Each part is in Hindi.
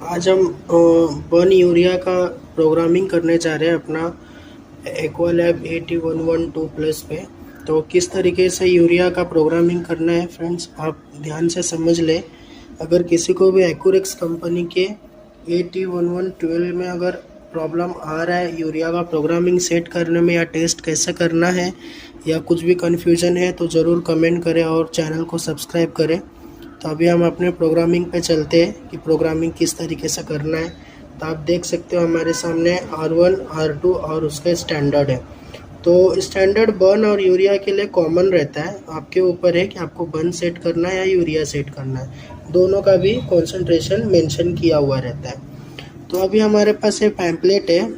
आज हम बर्न यूरिया का प्रोग्रामिंग करने जा रहे हैं अपना एक्वालैब 8112 प्लस पे। तो किस तरीके से यूरिया का प्रोग्रामिंग करना है फ्रेंड्स, आप ध्यान से समझ लें। अगर किसी को भी एक्यूरेक्स कंपनी के 801112 में अगर प्रॉब्लम आ रहा है यूरिया का प्रोग्रामिंग सेट करने में या टेस्ट कैसे करना है या कुछ भी कन्फ्यूज़न है तो ज़रूर कमेंट करें और चैनल को सब्सक्राइब करें। तो अभी हम अपने प्रोग्रामिंग पे चलते हैं कि प्रोग्रामिंग किस तरीके से करना है। तो आप देख सकते हो हमारे सामने R1 R2 और उसका स्टैंडर्ड है। तो स्टैंडर्ड बर्न और यूरिया के लिए कॉमन रहता है, आपके ऊपर है कि आपको बर्न सेट करना है या यूरिया सेट करना है। दोनों का भी कॉन्सेंट्रेशन मेंशन किया हुआ रहता है। तो अभी हमारे पास ये पैम्पलेट है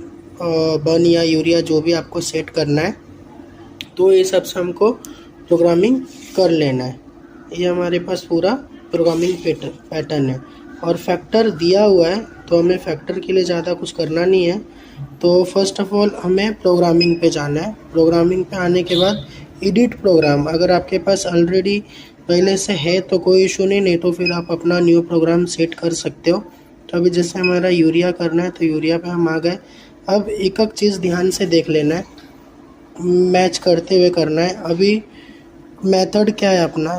बर्न या यूरिया जो भी आपको सेट करना है, तो ये सब से हमको प्रोग्रामिंग कर लेना है। ये हमारे पास पूरा प्रोग्रामिंग पैटर्न है और फैक्टर दिया हुआ है, तो हमें फैक्टर के लिए ज़्यादा कुछ करना नहीं है। तो फर्स्ट ऑफ ऑल हमें प्रोग्रामिंग पे जाना है। प्रोग्रामिंग पे आने के बाद एडिट प्रोग्राम, अगर आपके पास ऑलरेडी पहले से है तो कोई इशू नहीं तो फिर आप अपना न्यू प्रोग्राम सेट कर सकते हो। तो अभी जैसे हमारा यूरिया करना है तो यूरिया पे हम आ गए। अब एक एक चीज़ ध्यान से देख लेना है, मैच करते हुए करना है। अभी मेथड क्या है अपना,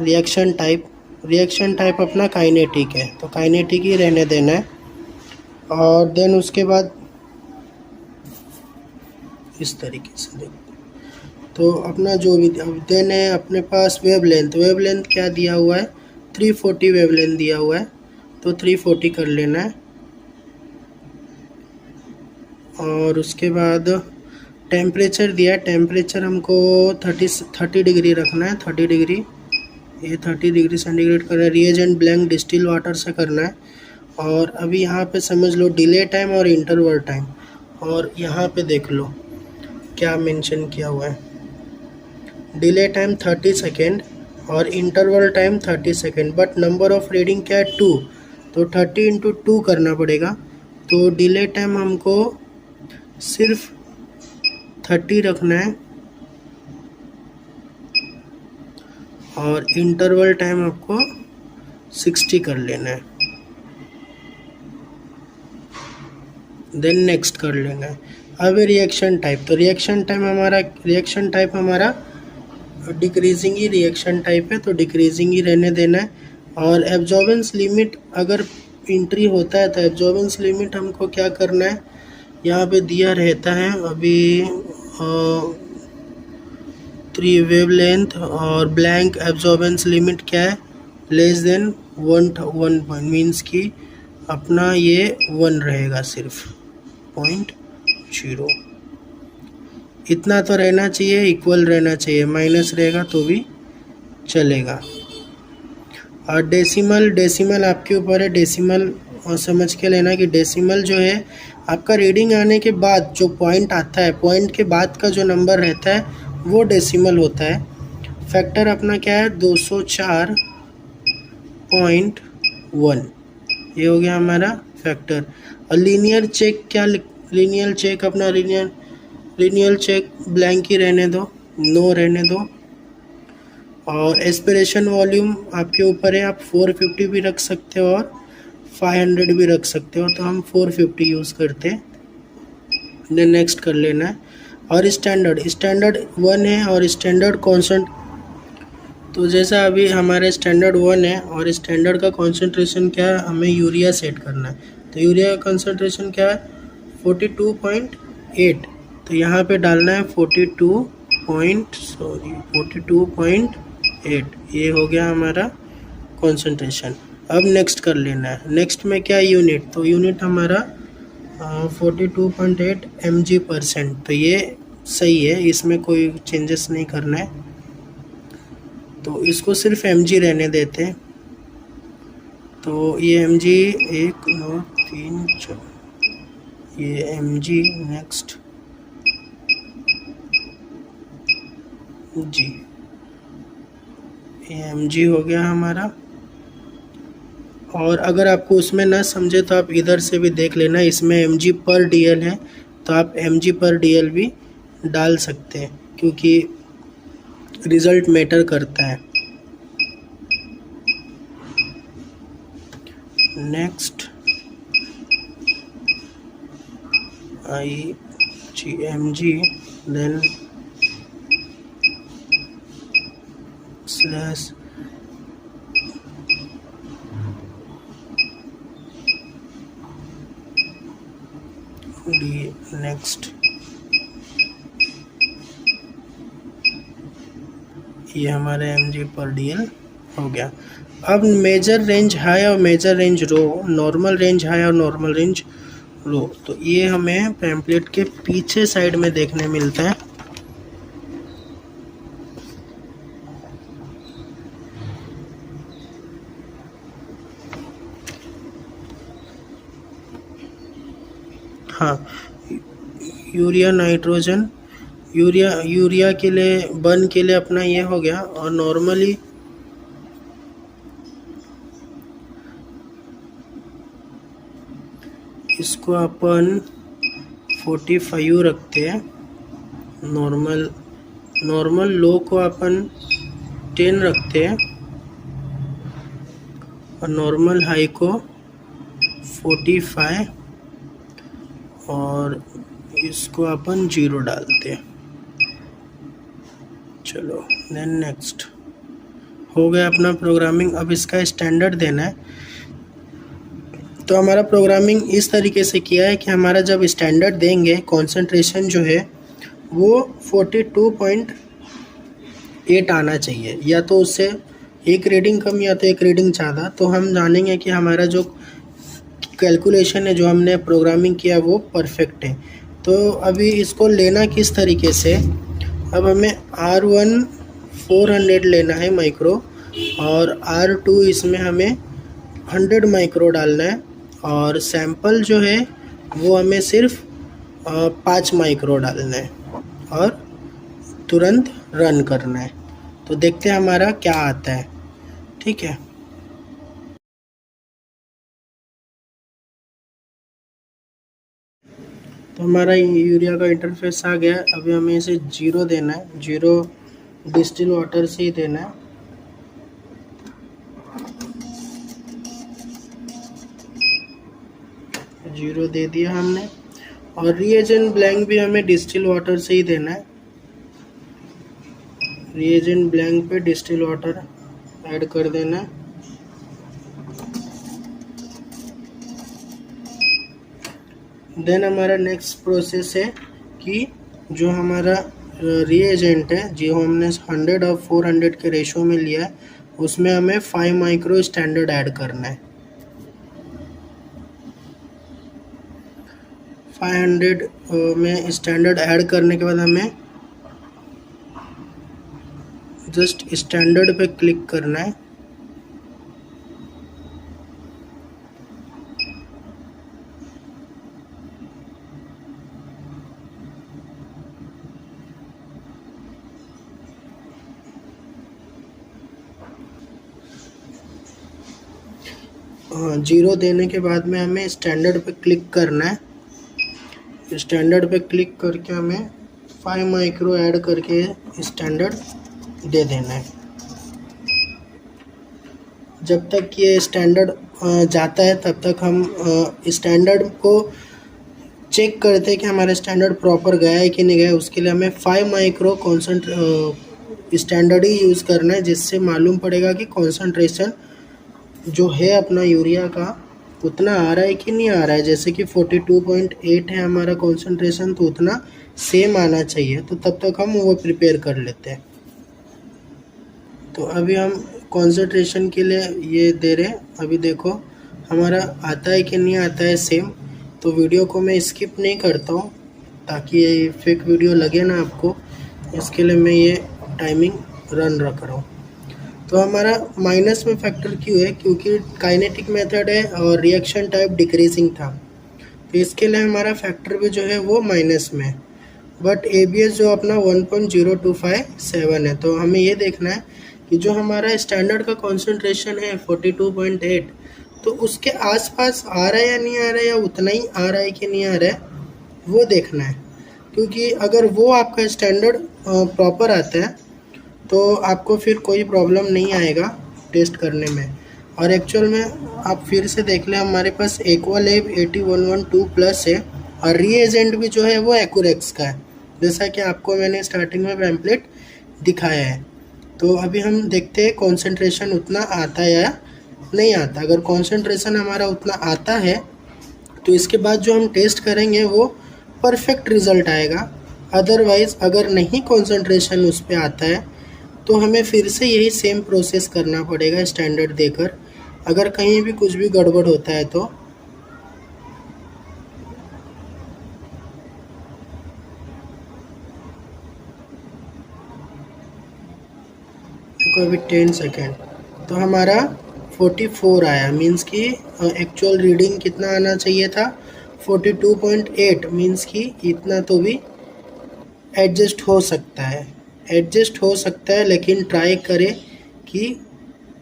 रिएक्शन टाइप अपना काइनेटिक है, तो काइनेटिक ही रहने देना है। और देन उसके बाद इस तरीके से देखो तो अपना जो भी देन है अपने पास वेवलेंथ क्या दिया हुआ है, 340 वेवलेंथ दिया हुआ है, तो 340 कर लेना है। और उसके बाद टेम्परेचर दिया है, टेम्परेचर हमको 30 डिग्री रखना है, 30 डिग्री, ये 30 डिग्री सेंटीग्रेड करना है। रिएजेंट ब्लैंक डिस्टिल वाटर से करना है। और अभी यहाँ पे समझ लो डिले टाइम और इंटरवल टाइम, और यहाँ पे देख लो क्या मेंशन किया हुआ है। डिले टाइम 30 सेकेंड और interval time 30 second, but number of reading क्या है 2, तो 30 × 2 करना पड़ेगा। तो डिले टाइम हमको सिर्फ 30 रखना है और इंटरवल टाइम आपको 60 कर लेना है। देन नेक्स्ट कर लेना है। अब रिएक्शन टाइप, तो रिएक्शन टाइप हमारा डिक्रीजिंग ही रिएक्शन टाइप है, तो डिक्रीजिंग ही रहने देना है। और एब्जॉर्बेंस लिमिट अगर एंट्री होता है तो एब्जॉर्बेंस लिमिट हमको क्या करना है, यहाँ पे दिया रहता है अभी 3 वेवलेंथ और ब्लैंक एब्जॉर्बेंस लिमिट क्या है, लेस देन 1 पॉइंट, मीन्स कि अपना ये 1 रहेगा, सिर्फ 0.0 इतना तो रहना चाहिए, इक्वल रहना चाहिए, माइनस रहेगा तो भी चलेगा। और डेसिमल आपके ऊपर है, डेसिमल समझ के लेना कि डेसिमल जो है आपका रीडिंग आने के बाद जो पॉइंट आता है, पॉइंट के बाद का जो नंबर रहता है वो डेसिमल होता है। फैक्टर अपना क्या है 204.1, ये हो गया हमारा फैक्टर। और लीनियर चेक अपना लीनियर चेक ब्लैंक ही रहने दो, नो रहने दो। और एस्पिरेशन वॉल्यूम आपके ऊपर है, आप 450 भी रख सकते हो और 500 भी रख सकते हो, तो हम 450 यूज़ करते हैं। देन नेक्स्ट कर लेना है। और स्टैंडर्ड 1 है और स्टैंडर्ड कॉन्सेंट, तो जैसा अभी हमारे स्टैंडर्ड 1 है और स्टैंडर्ड का कॉन्सेंट्रेशन क्या है, हमें यूरिया सेट करना है। तो यूरिया का कॉन्सेंट्रेशन क्या है 42.8, तो यहाँ पे डालना है 42.8, ये हो गया हमारा कॉन्सेंट्रेशन। अब नेक्स्ट कर लेना है। नेक्स्ट में क्या यूनिट, तो यूनिट हमारा 42.8 mg%, तो ये सही है, इसमें कोई चेंजेस नहीं करना है, तो इसको सिर्फ mg रहने देते हैं। तो ये mg 1 2 3 4, ये mg, नेक्स्ट जी, ये mg हो गया हमारा। और अगर आपको उसमें ना समझे तो आप इधर से भी देख लेना, इसमें mg/dl है, तो आप mg/dl भी डाल सकते हैं क्योंकि रिज़ल्ट मैटर करता है। Next IGMG then slash D next। ये हमारे mg/dl हो गया। अब मेजर रेंज हाई और मेजर रेंज रो, नॉर्मल रेंज हाई और नॉर्मल रेंज लो, तो ये हमें पैम्पलेट के पीछे साइड में देखने मिलता है। हाँ, यूरिया नाइट्रोजन, यूरिया के लिए बर्न के लिए अपना ये हो गया। और नॉर्मली इसको अपन 45 रखते हैं। नॉर्मल लो को अपन 10 रखते हैं और नॉर्मल हाई को 45 और इसको अपन 0 डालते हैं। चलो देन नेक्स्ट हो गया अपना प्रोग्रामिंग। अब इसका स्टैंडर्ड देना है। तो हमारा प्रोग्रामिंग इस तरीके से किया है कि हमारा जब स्टैंडर्ड देंगे कॉन्सेंट्रेशन जो है वो 42.8 आना चाहिए, या तो उससे एक रीडिंग कम या तो एक रीडिंग ज़्यादा। तो हम जानेंगे कि हमारा जो कैलकुलेशन है, जो हमने प्रोग्रामिंग किया, वो परफेक्ट है। तो अभी इसको लेना किस तरीके से, अब हमें R1 400 लेना है माइक्रो और R2 इसमें हमें 100 माइक्रो डालना है और सैंपल जो है वो हमें सिर्फ 5 माइक्रो डालना है और तुरंत रन करना है। तो देखते हैं हमारा क्या आता है। ठीक है, तो हमारा यूरिया का इंटरफेस आ गया। अभी हमें इसे 0 देना है, 0 डिस्टिल वाटर से ही देना है। जीरो दे दिया हमने। और रिएजेंट ब्लैंक भी हमें डिस्टिल वाटर से ही देना है। रिएजेंट ब्लैंक पे डिस्टिल वाटर ऐड कर देना है। देन हमारा नेक्स्ट प्रोसेस है कि जो हमारा रिएजेंट है, जो हमने 100 और 400 के रेशो में लिया है, उसमें हमें 5 माइक्रो स्टैंडर्ड ऐड करना है। 500 में स्टैंडर्ड ऐड करने के बाद हमें जस्ट स्टैंडर्ड पे क्लिक करना है। हाँ, 0 देने के बाद में हमें स्टैंडर्ड पे क्लिक करना है। स्टैंडर्ड पे क्लिक करके हमें 5 माइक्रो ऐड करके स्टैंडर्ड दे देना है। जब तक ये स्टैंडर्ड जाता है तब तक हम स्टैंडर्ड को चेक करते हैं कि हमारा स्टैंडर्ड प्रॉपर गया है कि नहीं गया। उसके लिए हमें 5 माइक्रो स्टैंडर्ड ही यूज़ करना है, जिससे मालूम पड़ेगा कि कॉन्सेंट्रेशन जो है अपना यूरिया का उतना आ रहा है कि नहीं आ रहा है। जैसे कि 42.8 है हमारा कॉन्सेंट्रेशन, तो उतना सेम आना चाहिए। तो तब तक हम वो प्रिपेयर कर लेते हैं। तो अभी हम कॉन्सेंट्रेशन के लिए ये दे रहे हैं। अभी देखो हमारा आता है कि नहीं आता है सेम। तो वीडियो को मैं स्किप नहीं करता हूँ ताकि ये फेक वीडियो लगे ना आपको, इसके लिए मैं ये टाइमिंग रन रख रहा हूँ। तो हमारा माइनस में फैक्टर क्यों है, क्योंकि काइनेटिक मेथड है और रिएक्शन टाइप डिक्रीजिंग था, तो इसके लिए हमारा फैक्टर भी जो है वो माइनस में। बट ABS जो अपना 1.0257 है। तो हमें ये देखना है कि जो हमारा स्टैंडर्ड का कॉन्सेंट्रेशन है 42.8, तो उसके आसपास आ रहा है या नहीं आ रहा है, या उतना ही आ रहा है कि नहीं आ रहा है, वो देखना है। क्योंकि अगर वो आपका स्टैंडर्ड प्रॉपर आता है तो आपको फिर कोई प्रॉब्लम नहीं आएगा टेस्ट करने में। और एक्चुअल में आप फिर से देख लें, हमारे पास एक्वालैब 8112 प्लस है और रीएजेंट भी जो है वो एक्यूरेक्स का है, जैसा कि आपको मैंने स्टार्टिंग में पैम्पलेट दिखाया है। तो अभी हम देखते हैं कॉन्सेंट्रेशन उतना आता है या नहीं आता। अगर कॉन्सेंट्रेशन हमारा उतना आता है तो इसके बाद जो हम टेस्ट करेंगे वो परफेक्ट रिज़ल्ट आएगा। अदरवाइज़ अगर नहीं कॉन्सेंट्रेशन उस पर आता है तो हमें फिर से यही सेम प्रोसेस करना पड़ेगा स्टैंडर्ड देकर, अगर कहीं भी कुछ भी गड़बड़ होता है तो। देखो अभी 10 सेकेंड, तो हमारा 44 आया, मीन्स कि एक्चुअल रीडिंग कितना आना चाहिए था 42.8, मीन्स कि इतना तो भी एडजस्ट हो सकता है, लेकिन ट्राई करें कि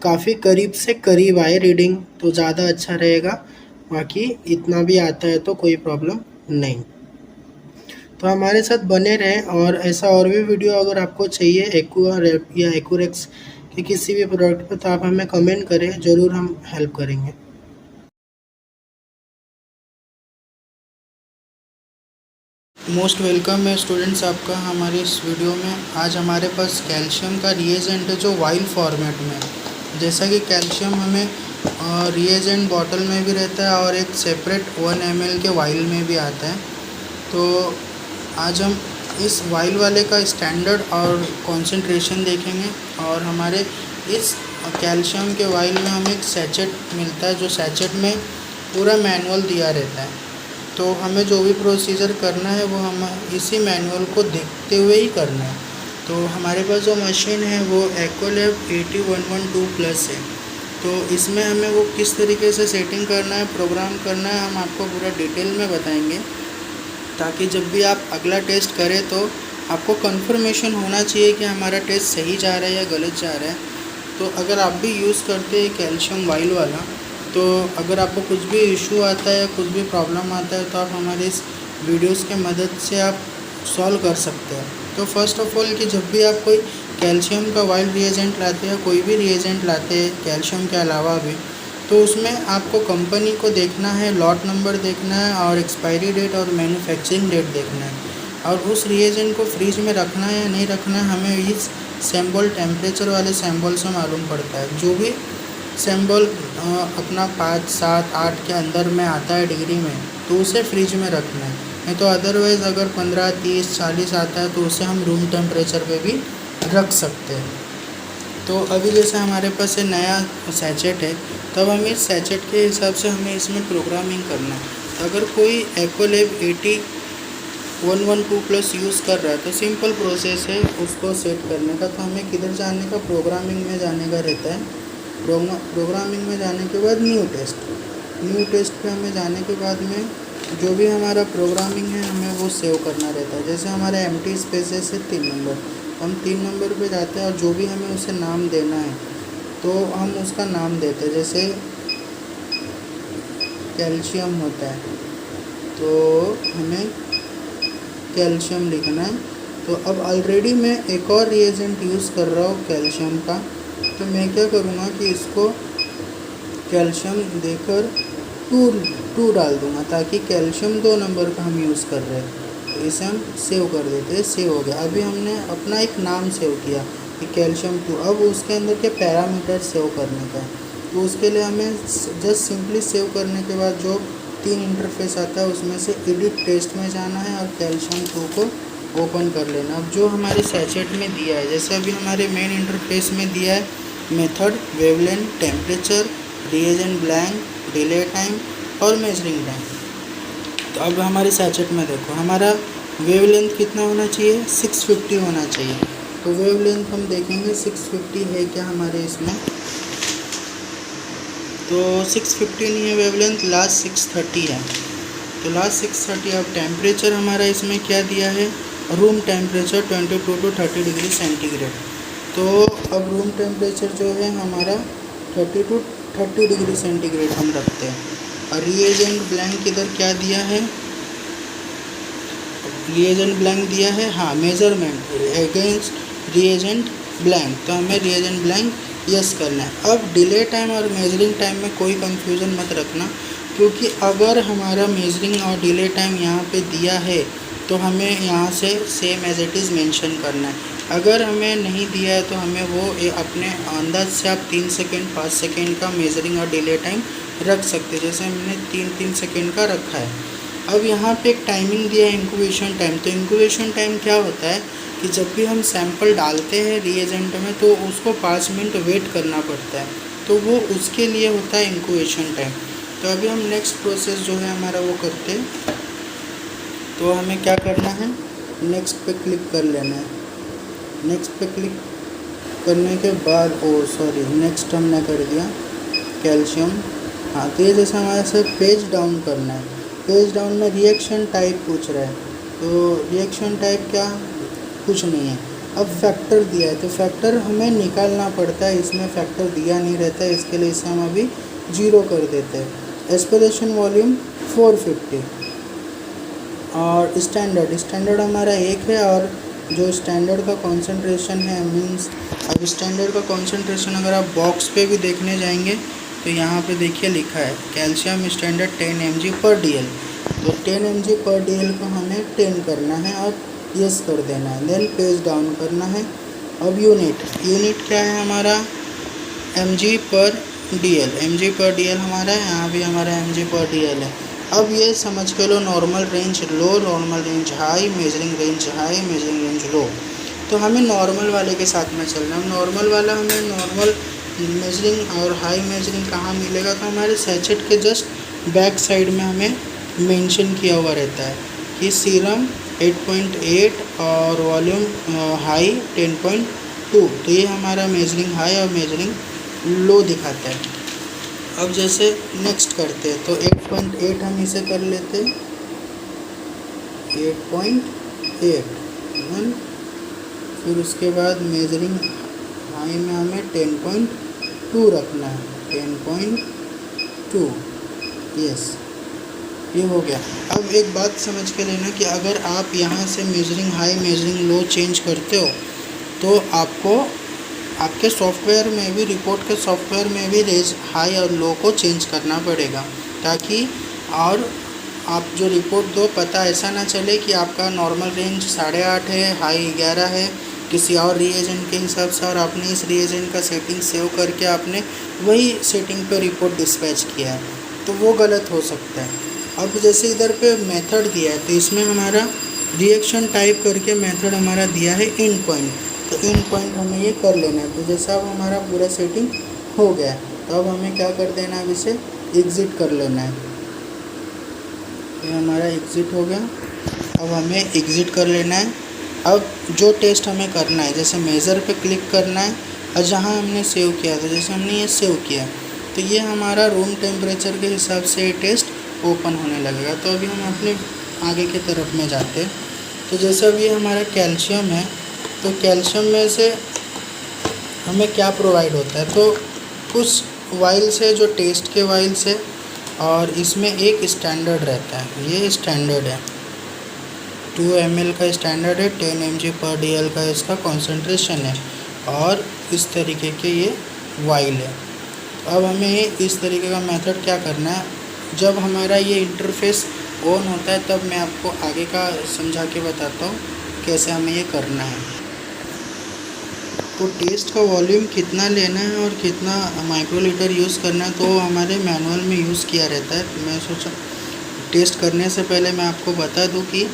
काफ़ी करीब से करीब आए रीडिंग तो ज़्यादा अच्छा रहेगा। बाकी इतना भी आता है तो कोई प्रॉब्लम नहीं। तो हमारे साथ बने रहें, और ऐसा और भी वीडियो अगर आपको चाहिए एक्वा या एक्यूरेक्स के किसी भी प्रोडक्ट पर, तो आप हमें कमेंट करें, ज़रूर हम हेल्प करेंगे। मोस्ट वेलकम है स्टूडेंट्स आपका हमारे इस वीडियो में। आज हमारे पास कैल्शियम का रिएजेंट है जो वाइल फॉर्मेट में है। जैसा कि कैल्शियम हमें रिएजेंट बॉटल में भी रहता है और एक सेपरेट 1 ml के वाइल में भी आता है। तो आज हम इस वाइल वाले का स्टैंडर्ड और कॉन्सेंट्रेशन देखेंगे, और हमारे इस कैल्शियम के वाइल में हमें एक सैचेट मिलता है, जो सैचेट में पूरा मैनुअल दिया रहता है। तो हमें जो भी प्रोसीजर करना है वो हम इसी मैनुअल को देखते हुए ही करना है। तो हमारे पास जो मशीन है वो एक्वालैब 80112+ है। तो इसमें हमें वो किस तरीके से सेटिंग करना है, प्रोग्राम करना है, हम आपको पूरा डिटेल में बताएंगे, ताकि जब भी आप अगला टेस्ट करें तो आपको कंफर्मेशन होना चाहिए कि हमारा टेस्ट सही जा रहा है या गलत जा रहा है। तो अगर आप भी यूज़ करते हैं कैल्शियम वाइल वाला, तो अगर आपको कुछ भी इशू आता है, कुछ भी प्रॉब्लम आता है, तो आप हमारे इस वीडियोस के मदद से आप सॉल्व कर सकते हैं। तो फर्स्ट ऑफ ऑल कि जब भी आप कोई कैल्शियम का वाइल रिएजेंट लाते हैं, कोई भी रिएजेंट लाते हैं कैल्शियम के अलावा भी, तो उसमें आपको कंपनी को देखना है, लॉट नंबर देखना है, और एक्सपायरी डेट और मैन्युफैक्चरिंग डेट देखना है, और उस रिएजेंट को फ्रिज में रखना है या नहीं रखना है हमें इस सैम्पल टेम्परेचर वाले सैम्पल से मालूम पड़ता है। जो भी सैम्पल अपना 5, 7, 8 के अंदर में आता है डिग्री में, तो उसे फ्रिज में रखना है। नहीं तो अदरवाइज़ अगर 15, 30, 40 आता है तो उसे हम रूम टेम्परेचर पे भी रख सकते हैं। तो अभी जैसे हमारे पास ये नया सैचेट है, तब हम इस सैचेट के हिसाब से हमें इसमें प्रोग्रामिंग करना है। अगर कोई एक्वालैब 80112+ यूज़ कर रहा है तो सिंपल प्रोसेस है उसको सेट करने का। तो हमें किधर जाने का, प्रोग्रामिंग में जाने का रहता है। प्रोग्रामिंग में जाने के बाद न्यू टेस्ट पे हमें जाने के बाद में जो भी हमारा प्रोग्रामिंग है हमें वो सेव करना रहता है। जैसे हमारा एम्प्टी स्पेसेस है 3 नंबर, हम 3 नंबर पे जाते हैं, और जो भी हमें उसे नाम देना है तो हम उसका नाम देते हैं। जैसे कैल्शियम होता है तो हमें कैल्शियम लिखना है। तो अब ऑलरेडी मैं एक और रिएजेंट यूज़ कर रहा हूँ कैल्शियम का, तो मैं क्या करूँगा कि इसको कैल्शियम देकर 2 डाल दूँगा, ताकि कैल्शियम 2 नंबर का हम यूज़ कर रहे हैं। तो इसे हम सेव कर देते हैं। सेव हो गया। अभी हमने अपना एक नाम सेव किया कि कैल्शियम 2। अब उसके अंदर के पैरामीटर सेव करने का है, तो उसके लिए हमें जस्ट सिंपली सेव करने के बाद जो 3 इंटरफेस आता है उसमें से एडिट टेस्ट में जाना है और कैल्शियम 2 को ओपन कर लेना। अब जो हमारे सैचेट में दिया है, जैसे अभी हमारे मेन इंटरफेस में दिया है method, wavelength, temperature, reagent blank, delay time और मेजरिंग टाइम। तो अब हमारे सैचेट में देखो हमारा वेवलेंथ कितना होना चाहिए, 650 होना चाहिए। तो वेवलेंथ हम देखेंगे 650 है क्या हमारे इसमें, तो 650 नहीं है वेवलेंथ, लास्ट 630 है। तो लास्ट 630। अब टेम्परेचर हमारा इसमें क्या दिया है, room temperature 22 to 30 degree centigrade. तो अब रूम टेम्परेचर जो है हमारा 30 to 30 डिग्री सेंटीग्रेड हम रखते हैं। और रिएजेंट ब्लैंक इधर क्या दिया है, रिएजेंट ब्लैंक दिया है, हाँ, मेजरमेंट अगेंस्ट रिएजेंट ब्लैंक, तो हमें रिएजेंट ब्लैंक यस करना है। अब डिले टाइम और मेजरिंग टाइम में कोई कंफ्यूजन मत रखना, क्योंकि अगर हमारा मेजरिंग और डिले टाइम यहाँ पे दिया है तो हमें यहाँ से same as it is mention करना है। अगर हमें नहीं दिया है तो हमें वो अपने अंदाज से आप 3 सेकेंड 5 सेकेंड का मेजरिंग और डिले टाइम रख सकते हैं, जैसे हमने 3 सेकेंड का रखा है। अब यहाँ पे एक टाइमिंग दिया है इंक्यूबेशन टाइम। तो इंक्यूबेशन टाइम क्या होता है कि जब भी हम सैंपल डालते हैं रिएजेंट में तो उसको 5 मिनट वेट करना पड़ता है, तो वो उसके लिए होता है इंक्यूबेशन टाइम। तो अभी हम नेक्स्ट प्रोसेस जो है हमारा वो करते हैं। तो हमें क्या करना है, नेक्स्ट पे क्लिक कर लेना है। नेक्स्ट पे क्लिक करने के बाद नेक्स्ट हमने कर दिया कैल्शियम। हाँ, तो ये जैसे हमारे से पेज डाउन करना है। पेज डाउन में रिएक्शन टाइप पूछ रहा है, तो रिएक्शन टाइप क्या, कुछ नहीं है। अब फैक्टर दिया है तो फैक्टर हमें निकालना पड़ता है, इसमें फैक्टर दिया नहीं रहता है, इसके लिए इसे हम अभी 0 कर देते हैं। एस्पिरेशन वॉल्यूम 450 और स्टैंडर्ड हमारा 1 है। और जो स्टैंडर्ड का कॉन्सेंट्रेशन है मीन्स, अब स्टैंडर्ड का कॉन्सेंट्रेशन अगर आप बॉक्स पे भी देखने जाएंगे तो यहाँ पे देखिए लिखा है कैल्शियम स्टैंडर्ड 10 mg/dl। तो 10 mg/dl को हमें 10 करना है और यस कर देना है, देन पेज डाउन करना है। अब यूनिट क्या है हमारा, mg/dl हमारा है, यहाँ भी हमारा mg/dl है। अब ये समझ के लो normal range low, normal range high, measuring range high, measuring range low. तो हमें नॉर्मल वाले के साथ में चलना है। नॉर्मल वाला हमें नॉर्मल मेजरिंग और हाई मेजरिंग कहाँ मिलेगा, तो हमारे सैचेट के जस्ट बैक साइड में हमें मेंशन किया हुआ रहता है कि सीरम 8.8 और वॉल्यूम हाई 10.2। तो ये हमारा मेजरिंग हाई और मेजरिंग लो दिखाता है। अब जैसे नेक्स्ट करते हैं तो 8.8 हम इसे कर लेते हैं, 8.8। फिर उसके बाद मेजरिंग हाई में हमें 10.2 रखना है, 10.2। यस, ये हो गया। अब एक बात समझ के लेना कि अगर आप यहाँ से मेजरिंग हाई मेजरिंग लो चेंज करते हो तो आपको आपके सॉफ्टवेयर में भी, रिपोर्ट के सॉफ्टवेयर में भी रेंज हाई और लो को चेंज करना पड़ेगा, ताकि और आप जो रिपोर्ट दो पता ऐसा ना चले कि आपका नॉर्मल रेंज 8.5 है, हाई 11 है किसी और रिएजेंट के हिसाब से, और आपने इस रिएजेंट का सेटिंग सेव करके आपने वही सेटिंग पे रिपोर्ट डिस्पैच किया है, तो वो गलत हो सकता है। अब जैसे इधर पे मेथड दिया है तो इसमें हमारा रिएक्शन टाइप करके मेथड हमारा दिया है इन पॉइंट। तो इन पॉइंट हमें ये कर लेना है। तो जैसा अब हमारा पूरा सेटिंग हो गया तो अब हमें क्या कर देना है, अब इसे एग्ज़िट कर लेना है। ये हमारा एग्ज़िट हो गया। अब हमें एग्ज़िट कर लेना है। अब जो टेस्ट हमें करना है, जैसे मेज़र पे क्लिक करना है और जहाँ हमने सेव किया था, जैसे हमने ये सेव किया तो ये हमारा रूम टेम्परेचर के हिसाब से ये टेस्ट ओपन होने लगेगा। तो अभी हम अपने आगे की तरफ में जाते हैं। तो जैसे अब ये हमारा कैल्शियम है, तो कैल्शियम में से हमें क्या प्रोवाइड होता है, तो कुछ वाइल्स है जो टेस्ट के वाइल्स है, और इसमें एक स्टैंडर्ड रहता है, ये स्टैंडर्ड है 2 ml का स्टैंडर्ड है, 10 mg/dl का इसका कॉन्सेंट्रेशन है, और इस तरीके के ये वाइल है। अब हमें इस तरीके का मेथड क्या करना है, जब हमारा ये इंटरफेस ऑन होता है तब मैं आपको आगे का समझा के बताता हूँ कैसे हमें ये करना है। तो टेस्ट का वॉल्यूम कितना लेना है और कितना माइक्रोलीटर यूज़ करना है तो हमारे मैनुअल में यूज़ किया रहता है। तो मैं सोचा टेस्ट करने से पहले मैं आपको बता दूं कि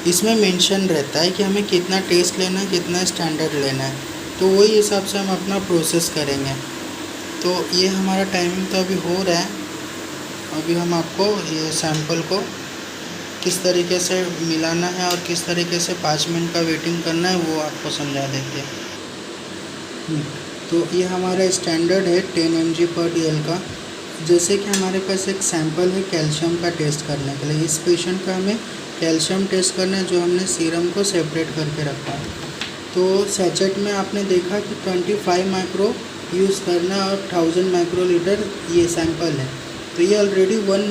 इसमें मेंशन रहता है कि हमें कितना टेस्ट लेना है, कितना स्टैंडर्ड लेना है, तो वही हिसाब से हम अपना प्रोसेस करेंगे। तो ये हमारा टाइमिंग तो अभी हो रहा है। अभी हम आपको ये सैंपल को किस तरीके से मिलाना है और किस तरीके से 5 मिनट का वेटिंग करना है वो आपको समझा देते हैं। तो ये हमारा स्टैंडर्ड है 10 mg/dl का। जैसे कि हमारे पास एक सैंपल है कैल्शियम का टेस्ट करने के लिए, इस पेशेंट का हमें कैल्शियम टेस्ट करना है जो हमने सीरम को सेपरेट करके रखा है। तो सैचेट में आपने देखा कि 25 माइक्रो यूज़ करना है और 1000 माइक्रोलीटर ये सैंपल है। तो ये ऑलरेडी 1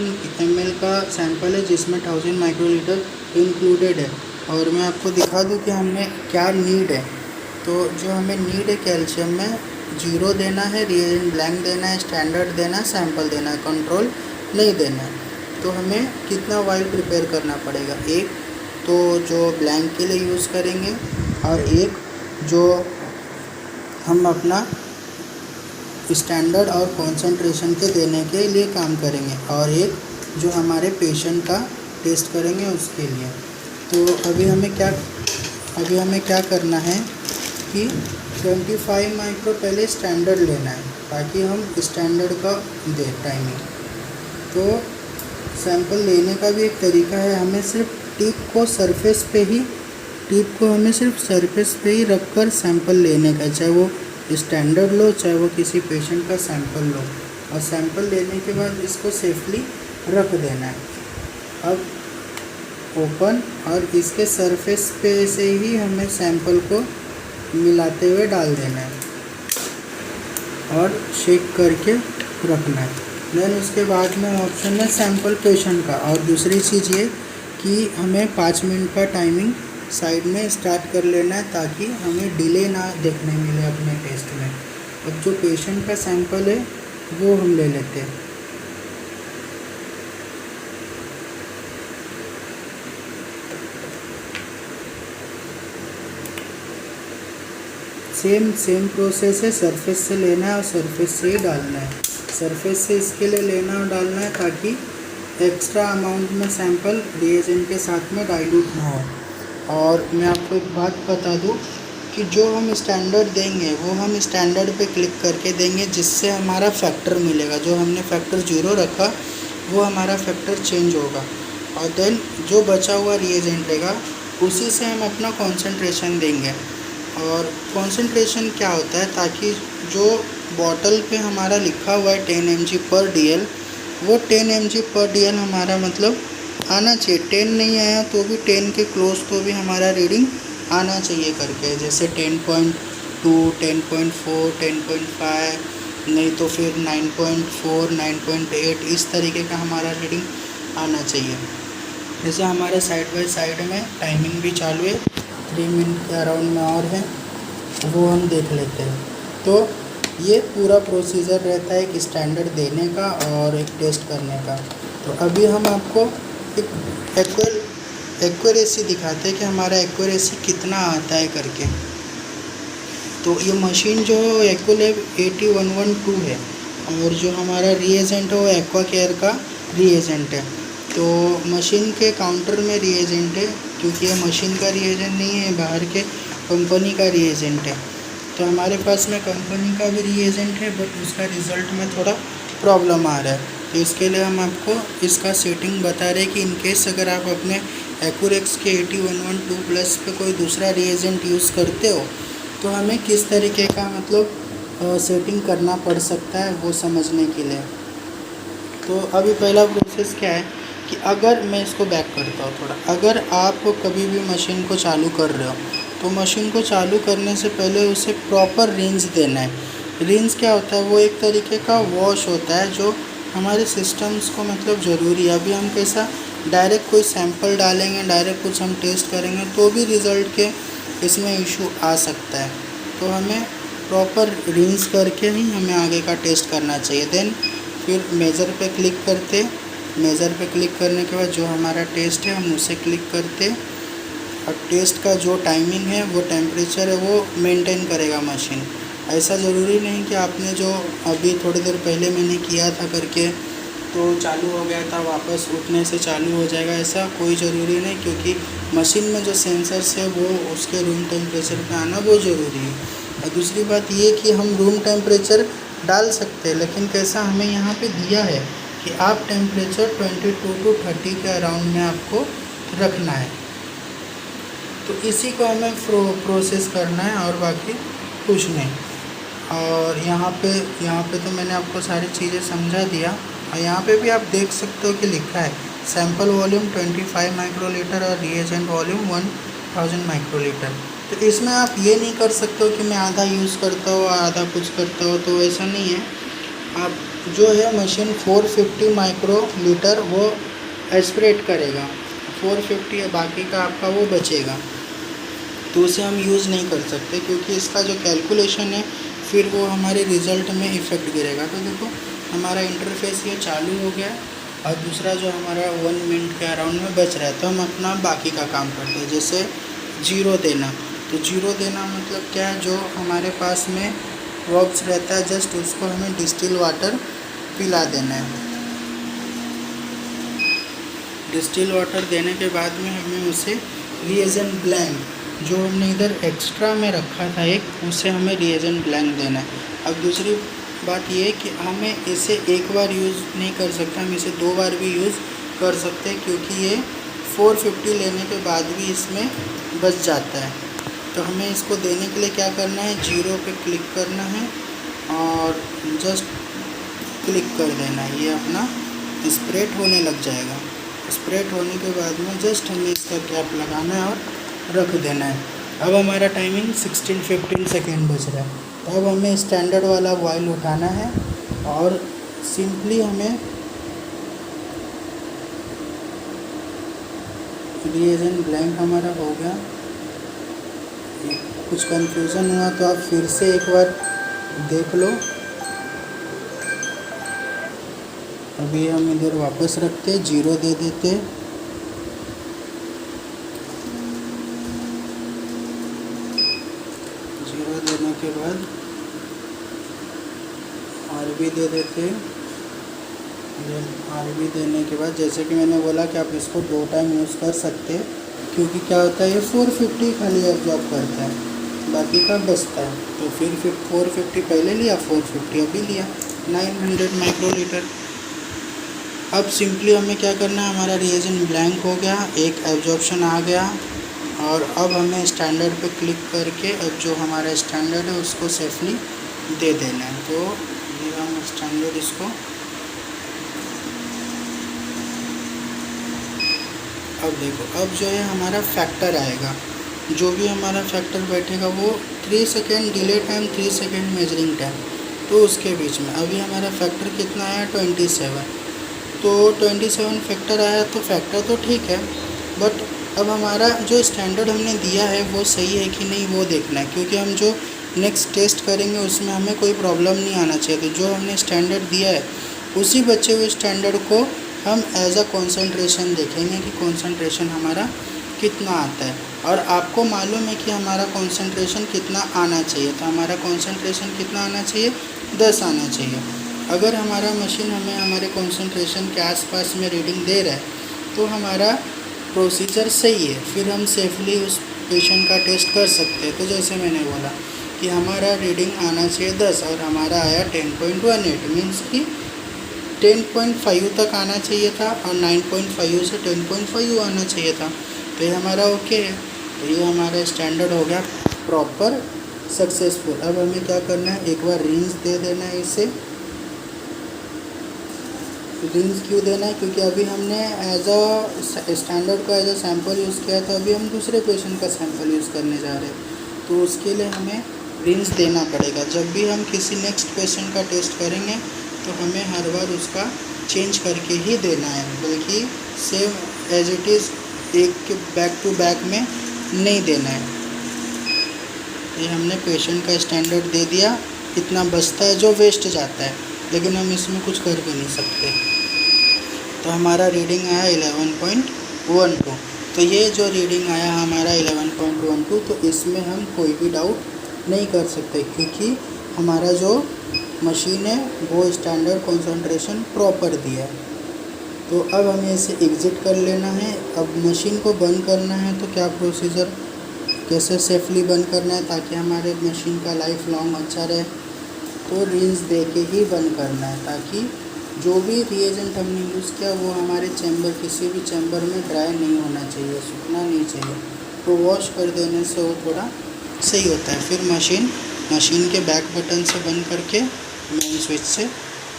ml का सैंपल है जिसमें 1000 माइक्रोलीटर इंक्लूडेड है। और मैं आपको दिखा दूँ कि हमने क्या नीड है। तो जो हमें नीड है कैल्शियम में 0 देना है, रिएजेंट ब्लैंक देना है, स्टैंडर्ड देना है, सैंपल देना है, कंट्रोल नहीं देना है। तो हमें कितना वाइल प्रिपेयर करना पड़ेगा, एक तो जो ब्लैंक के लिए यूज़ करेंगे और एक जो हम अपना स्टैंडर्ड और कंसंट्रेशन के देने के लिए काम करेंगे, और एक जो हमारे पेशेंट का टेस्ट करेंगे उसके लिए। तो अभी हमें क्या करना है कि 25 माइक्रो पहले स्टैंडर्ड लेना है ताकि हम स्टैंडर्ड का दे टाइमिंग। तो सैंपल लेने का भी एक तरीका है, हमें सिर्फ टिप को सरफेस पे ही रखकर सैंपल लेने का, चाहे वो स्टैंडर्ड लो चाहे वो किसी पेशेंट का सैंपल लो, और सैंपल लेने के बाद इसको सेफली रख देना है। अब ओपन और इसके सरफेस पे से ही हमें सैंपल को मिलाते हुए डाल देना है और शेक करके रखना है। देन उसके बाद में ऑप्शन है सैंपल पेशेंट का। और दूसरी चीज़ ये कि हमें 5 मिनट का टाइमिंग साइड में स्टार्ट कर लेना है ताकि हमें डिले ना देखने मिले अपने टेस्ट में। अब जो पेशेंट का सैंपल है वो हम ले लेते हैं। सेम प्रोसेस है, सरफेस से लेना है और सरफेस से ही डालना है। सरफेस से इसके लिए लेना और डालना है ताकि एक्स्ट्रा अमाउंट में सैंपल रिएजेंट के साथ में डाइल्यूट ना हो। और मैं आपको एक बात बता दूं कि जो हम स्टैंडर्ड देंगे वो हम स्टैंडर्ड पे क्लिक करके देंगे, जिससे हमारा फैक्टर मिलेगा। जो हमने फैक्टर 0 रखा वो हमारा फैक्टर चेंज होगा, और देन जो बचा हुआ रिएजेंट रहेगा उसी से हम अपना कॉन्सेंट्रेशन देंगे। और कॉन्सेंट्रेशन क्या होता है, ताकि जो बॉटल पे हमारा लिखा हुआ है 10 mg पर DL, वो 10 mg पर DL हमारा मतलब आना चाहिए। 10 नहीं आया तो भी 10 के क्लोज तो भी हमारा रीडिंग आना चाहिए करके, जैसे 10.2, 10.4, 10.5, नहीं तो फिर 9.4, 9.8, इस तरीके का हमारा रीडिंग आना चाहिए। जैसे हमारे साइड बाय साइड में टाइमिंग भी चालू है, 3 मिनट के अराउंड में और है, वो हम देख लेते हैं। तो ये पूरा प्रोसीजर रहता है एक स्टैंडर्ड देने का और एक टेस्ट करने का। तो अभी हम आपको एक एक्यूरेसी दिखाते हैं कि हमारा एक्यूरेसी कितना आता है करके। तो ये मशीन जो एक्वालैब 80112 है, और जो हमारा रिएजेंट है वो एक्वाकेयर का रिएजेंट है। तो मशीन के काउंटर में रिएजेंट है, क्योंकि ये मशीन का रिएजेंट नहीं है, बाहर के कंपनी का रिएजेंट है। तो हमारे पास में कंपनी का भी रिएजेंट है, बट उसका रिज़ल्ट में थोड़ा प्रॉब्लम आ रहा है। तो इसके लिए हम आपको इसका सेटिंग बता रहे हैं कि इनकेस अगर आप अपने एक्यूरेक्स के 80112 प्लस पे कोई दूसरा रिएजेंट यूज़ करते हो तो हमें किस तरीके का मतलब सेटिंग करना पड़ सकता है वो समझने के लिए। तो अभी पहला प्रोसेस क्या है कि अगर मैं इसको बैक करता हूँ थोड़ा, अगर आप कभी भी मशीन को चालू कर रहे हो तो मशीन को चालू करने से पहले उसे प्रॉपर रेंज देना है। रेंज क्या होता है, वो एक तरीके का वॉश होता है जो हमारे सिस्टम्स को मतलब ज़रूरी है। अभी हम कैसा डायरेक्ट कोई सैंपल डालेंगे, डायरेक्ट कुछ हम टेस्ट करेंगे तो भी रिज़ल्ट के इसमें इशू आ सकता है। तो हमें प्रॉपर रिंस करके ही हमें आगे का टेस्ट करना चाहिए। देन फिर मेज़र पे क्लिक करते, मेज़र पे क्लिक करने के बाद जो हमारा टेस्ट है हम उसे क्लिक करते, और टेस्ट का जो टाइमिंग है वो टेम्परेचर है वो मेंटेन करेगा मशीन। ऐसा ज़रूरी नहीं कि आपने जो अभी थोड़ी देर पहले मैंने किया था करके तो चालू हो गया था वापस उठने से चालू हो जाएगा, ऐसा कोई ज़रूरी नहीं, क्योंकि मशीन में जो सेंसर्स है वो उसके रूम टेम्परेचर पे आना वो ज़रूरी है। और दूसरी बात ये कि हम रूम टेम्परेचर डाल सकते हैं, लेकिन कैसा हमें यहाँ पे दिया है कि आप टेम्परेचर 22 to 30 के अराउंड में आपको रखना है। तो इसी को हमें प्रोसेस करना है और बाकी कुछ नहीं। और यहाँ पे तो मैंने आपको सारी चीज़ें समझा दिया, और यहाँ पे भी आप देख सकते हो कि लिखा है सैंपल वॉल्यूम 25 माइक्रोलीटर और रिएजेंट वॉल्यूम 1000 माइक्रोलीटर। तो इसमें आप ये नहीं कर सकते हो कि मैं आधा यूज़ करता हूँ आधा कुछ करता हूँ, तो ऐसा नहीं है। आप जो है मशीन 450 माइक्रोलीटर वो एस्पिरेट करेगा, 450 है, बाकी का आपका वो बचेगा, तो उसे हम यूज़ नहीं कर सकते क्योंकि इसका जो कैलकुलेशन है फिर वो हमारे रिज़ल्ट में इफ़ेक्ट गिरेगा। तो देखो हमारा इंटरफेस ये चालू हो गया, और दूसरा जो हमारा 1 मिनट के अराउंड में बच रहा है, तो हम अपना बाकी का काम करते हैं। जैसे 0 देना, तो 0 देना मतलब क्या है, जो हमारे पास में वर्ब्स रहता है जस्ट उसको हमें डिस्टिल वाटर पिला देना है। डिस्टिल वाटर देने के बाद में हमें उसे रिएजेंट ब्लैंक, जो हमने इधर एक्स्ट्रा में रखा था एक, उसे हमें रिएजेंट ब्लैंक देना है। अब दूसरी बात ये है कि हमें इसे एक बार यूज़ नहीं कर सकते, हम इसे 2 बार भी यूज़ कर सकते हैं, क्योंकि ये 450 लेने के बाद भी इसमें बच जाता है। तो हमें इसको देने के लिए क्या करना है, 0 पे क्लिक करना है और जस्ट क्लिक कर देना है। ये अपना स्प्रेड होने लग जाएगा। स्प्रेड होने के बाद में जस्ट हमें इसका कैप लगाना है और रख देना है। अब हमारा टाइमिंग 16-15 सेकेंड बच रहा है। तो अब हमें स्टैंडर्ड वाला वॉइल उठाना है और सिंपली हमें रिएजेंट ब्लैंक हमारा हो गया। कुछ कंफ्यूजन हुआ तो आप फिर से एक बार देख लो। अभी हम इधर वापस रखते, 0 दे देते, देने के बाद आरबी दे देते। आरबी देने के बाद जैसे कि मैंने बोला कि आप इसको 2 टाइम यूज़ कर सकते, क्योंकि क्या होता है ये 450 खाली एब्जॉर्ब करता है, बाकी का बचता है। तो फिर 450 पहले लिया, 450 अभी लिया, 900 माइक्रोलीटर। अब सिंपली हमें क्या करना है, हमारा रिएजेंट ब्लैंक हो गया, एक एब्जॉर्प्शन आ गया, और अब हमें स्टैंडर्ड पे क्लिक करके अब जो हमारा स्टैंडर्ड है उसको सेफली दे देना है। तो ये हम स्टैंडर्ड इसको अब देखो, अब जो है हमारा फैक्टर आएगा, जो भी हमारा फैक्टर बैठेगा वो 3 second delay time, 3 second measuring time, तो उसके बीच में अभी हमारा फैक्टर कितना आया, 27। तो 27 फैक्टर आया, तो फैक्टर तो ठीक है, बट अब हमारा जो स्टैंडर्ड हमने दिया है वो सही है कि नहीं वो देखना है, क्योंकि हम जो नेक्स्ट टेस्ट करेंगे उसमें हमें कोई प्रॉब्लम नहीं आना चाहिए। तो जो हमने स्टैंडर्ड दिया है उसी बचे हुए स्टैंडर्ड को हम एज अ कॉन्सेंट्रेशन देखेंगे कि कॉन्सेंट्रेशन हमारा कितना आता है। और आपको मालूम है कि हमारा कॉन्सेंट्रेशन कितना आना चाहिए, तो हमारा कॉन्सेंट्रेशन कितना आना चाहिए, 10 आना चाहिए। अगर हमारा मशीन हमें हमारे कॉन्सेंट्रेशन के आसपास में रीडिंग दे रहा है तो हमारा प्रोसीजर सही है, फिर हम सेफली उस पेशेंट का टेस्ट कर सकते हैं। तो जैसे मैंने बोला कि हमारा रीडिंग आना चाहिए 10 और हमारा आया 10.18, मीन्स कि 10.5 तक आना चाहिए था और 9.5 से 10.5 आना चाहिए था, तो ये हमारा ओके है। तो ये हमारा स्टैंडर्ड हो गया प्रॉपर सक्सेसफुल। अब हमें क्या करना है, एक बार रिंस दे देना है इसे। रिंस क्यों देना है, क्योंकि अभी हमने एज अ स्टैंडर्ड को एज अ सैम्पल यूज़ किया, तो अभी हम दूसरे पेशेंट का सैम्पल यूज़ करने जा रहे हैं, तो उसके लिए हमें रिंस देना पड़ेगा। जब भी हम किसी नेक्स्ट पेशेंट का टेस्ट करेंगे तो हमें हर बार उसका चेंज करके ही देना है, बल्कि सेम एज इट इज़ एक के बैक टू बैक में नहीं देना है। ये हमने पेशेंट का स्टैंडर्ड दे दिया, इतना बचता है जो वेस्ट जाता है, लेकिन हम इसमें कुछ कर भी नहीं सकते। तो हमारा रीडिंग आया 11.12। तो ये जो रीडिंग आया हमारा 11.12, तो इसमें हम कोई भी डाउट नहीं कर सकते, क्योंकि हमारा जो मशीन है वो स्टैंडर्ड कंसंट्रेशन प्रॉपर दिया है। तो अब हमें इसे एग्ज़िट कर लेना है। अब मशीन को बंद करना है, तो क्या प्रोसीजर, कैसे सेफली बंद करना है ताकि हमारे मशीन का लाइफ लॉन्ग अच्छा रहे। तो रिंस दे के ही बंद करना है, ताकि जो भी रिएजेंट हमने यूज़ किया वो हमारे चैम्बर, किसी भी चैम्बर में ड्राई नहीं होना चाहिए, सूखना नहीं चाहिए। तो वॉश कर देने से वो थोड़ा सही होता है। फिर मशीन के बैक बटन से बंद करके मेन स्विच से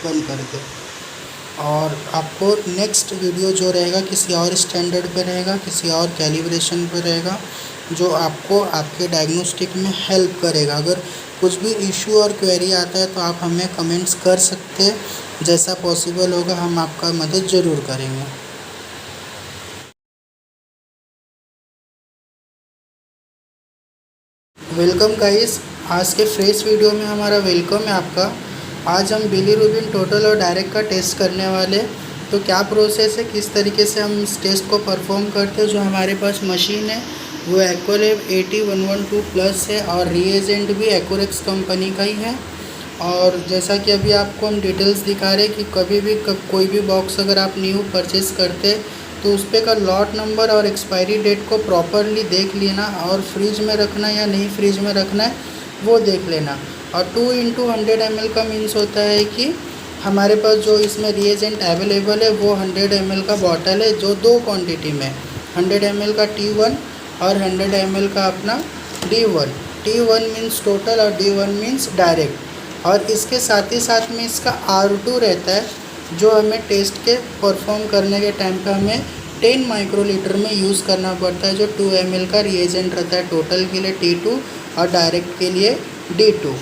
बंद कर दो। और आपको नेक्स्ट वीडियो जो रहेगा किसी और स्टैंडर्ड पे रहेगा, किसी और कैलिब्रेशन पे रहेगा, जो आपको आपके डायग्नोस्टिक में हेल्प करेगा। अगर कुछ भी इशू और क्वेरी आता है तो आप हमें कमेंट्स कर सकते हैं, जैसा पॉसिबल होगा हम आपका मदद ज़रूर करेंगे। वेलकम गाइस, आज के फ्रेश वीडियो में हमारा वेलकम है आपका। आज हम बिलीरुबिन टोटल और डायरेक्ट का टेस्ट करने वाले। तो क्या प्रोसेस है, किस तरीके से हम इस टेस्ट को परफॉर्म करते हैं। जो हमारे पास मशीन है वो एक्वालैब AT112 प्लस है और रीएजेंट भी एक्वारेक्स कंपनी का ही है। और जैसा कि अभी आपको हम डिटेल्स दिखा रहे हैं कि कभी भी कोई भी बॉक्स अगर आप न्यू परचेस करते तो उस पर का लॉट नंबर और एक्सपायरी डेट को प्रॉपरली देख लेना और फ्रिज में रखना या नहीं फ्रिज में रखना है वो देख लेना। और 2x100 ml का मीन्स होता है कि हमारे पास जो इसमें रिएजेंट अवेलेबल है वो 100 ml का बॉटल है, जो दो क्वांटिटी में 100 ml का T1 और 100 ml का अपना D1। T1 मीन्स टोटल और D1 मीन्स डायरेक्ट। और इसके साथ ही साथ में इसका R2 रहता है जो हमें टेस्ट के परफॉर्म करने के टाइम पे हमें 10 माइक्रोलीटर में यूज़ करना पड़ता है, जो 2 ml का रिएजेंट रहता है टोटल के लिए T2 और डायरेक्ट के लिए D2।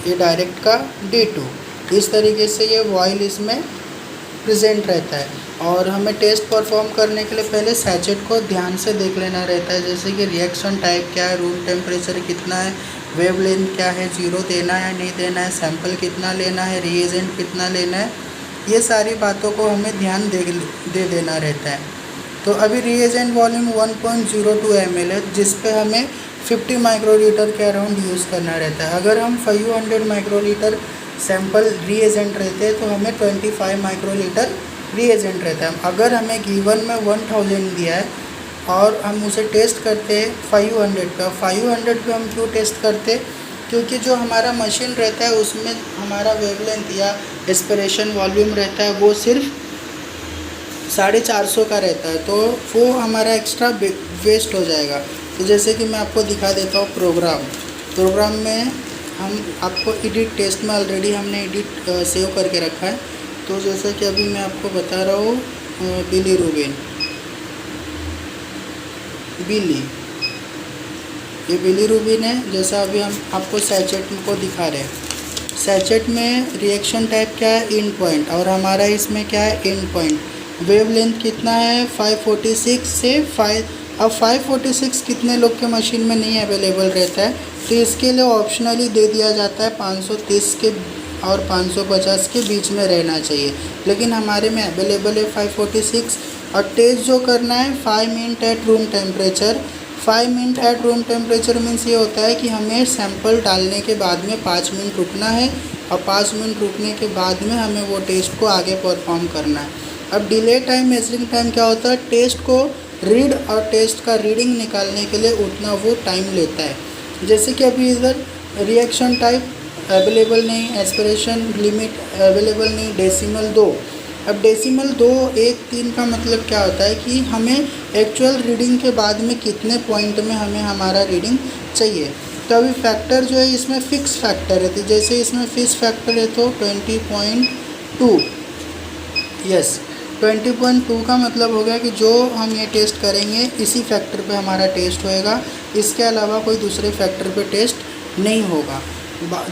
ये डायरेक्ट का D2। इस तरीके से ये वॉइल इसमें प्रेजेंट रहता है। और हमें टेस्ट परफॉर्म करने के लिए पहले सैचेट को ध्यान से देख लेना रहता है, जैसे कि रिएक्शन टाइप क्या है, रूम टेम्परेचर कितना है, वेवलेंथ क्या है, 0 देना है नहीं देना है, सैंपल कितना लेना है, रिएजेंट कितना लेना है, ये सारी बातों को हमें ध्यान दे देना रहता है। तो अभी रिएजेंट वॉल्यूम 1.02 ml है, जिस पे हमें 50 माइक्रोलीटर के अराउंड यूज़ करना रहता है। अगर हम 500 माइक्रोलीटर सैंपल रिएजेंट रहते हैं तो हमें 25 माइक्रोलीटर रिएजेंट रहता है। अगर हमें गिवन में 1000 दिया है और हम उसे टेस्ट करते हैं 500 पे, 500 पे हम क्यों टेस्ट करते, क्योंकि जो हमारा मशीन रहता है उसमें हमारा वेवलेंथ या एस्पिरेशन वॉल्यूम रहता है वो सिर्फ 450 का रहता है, तो वो हमारा एक्स्ट्रा वेस्ट हो जाएगा। तो जैसे कि मैं आपको दिखा देता हूँ प्रोग्राम में हम आपको एडिट टेस्ट में ऑलरेडी हमने एडिट सेव करके रखा है। तो जैसा कि अभी मैं आपको बता रहा हूँ बिलीरुबिन, ये बिलीरुबिन है। जैसा अभी हम आपको सैचेट को दिखा रहे हैं, सैचेट में रिएक्शन टाइप क्या है, इन पॉइंट, और हमारा इसमें क्या है, इन पॉइंट। वेवलेंथ कितना है 546 से 5। अब 546 कितने लोग के मशीन में नहीं अवेलेबल रहता है, तो इसके लिए ऑप्शनली दे दिया जाता है 530 के और 550 के बीच में रहना चाहिए, लेकिन हमारे में अवेलेबल है 546। और टेस्ट जो करना है 5 minute at room temperature. 5 minute at room temperature means ये होता है कि हमें सैंपल डालने के बाद में 5 मिनट रुकना है और 5 मिनट रुकने के बाद में हमें वो टेस्ट को आगे परफॉर्म करना है। अब डिले टाइम मेजरिंग टाइम क्या होता है, टेस्ट को रीड और टेस्ट का रीडिंग निकालने के लिए उतना वो टाइम लेता है। जैसे कि अभी इधर रिएक्शन टाइप अवेलेबल नहीं, एस्पिरेशन लिमिट अवेलेबल नहीं, डेसिमल 2। अब डेसिमल 2 1 3 का मतलब क्या होता है कि हमें एक्चुअल रीडिंग के बाद में कितने पॉइंट में हमें हमारा रीडिंग चाहिए। तो अभी फैक्टर जो है इसमें फिक्स फैक्टर है, तो जैसे इसमें फिक्स फैक्टर है तो 20.2, यस 20.2 का मतलब हो गया कि जो हम ये टेस्ट करेंगे इसी फैक्टर पे हमारा टेस्ट होएगा, इसके अलावा कोई दूसरे फैक्टर पे टेस्ट नहीं होगा।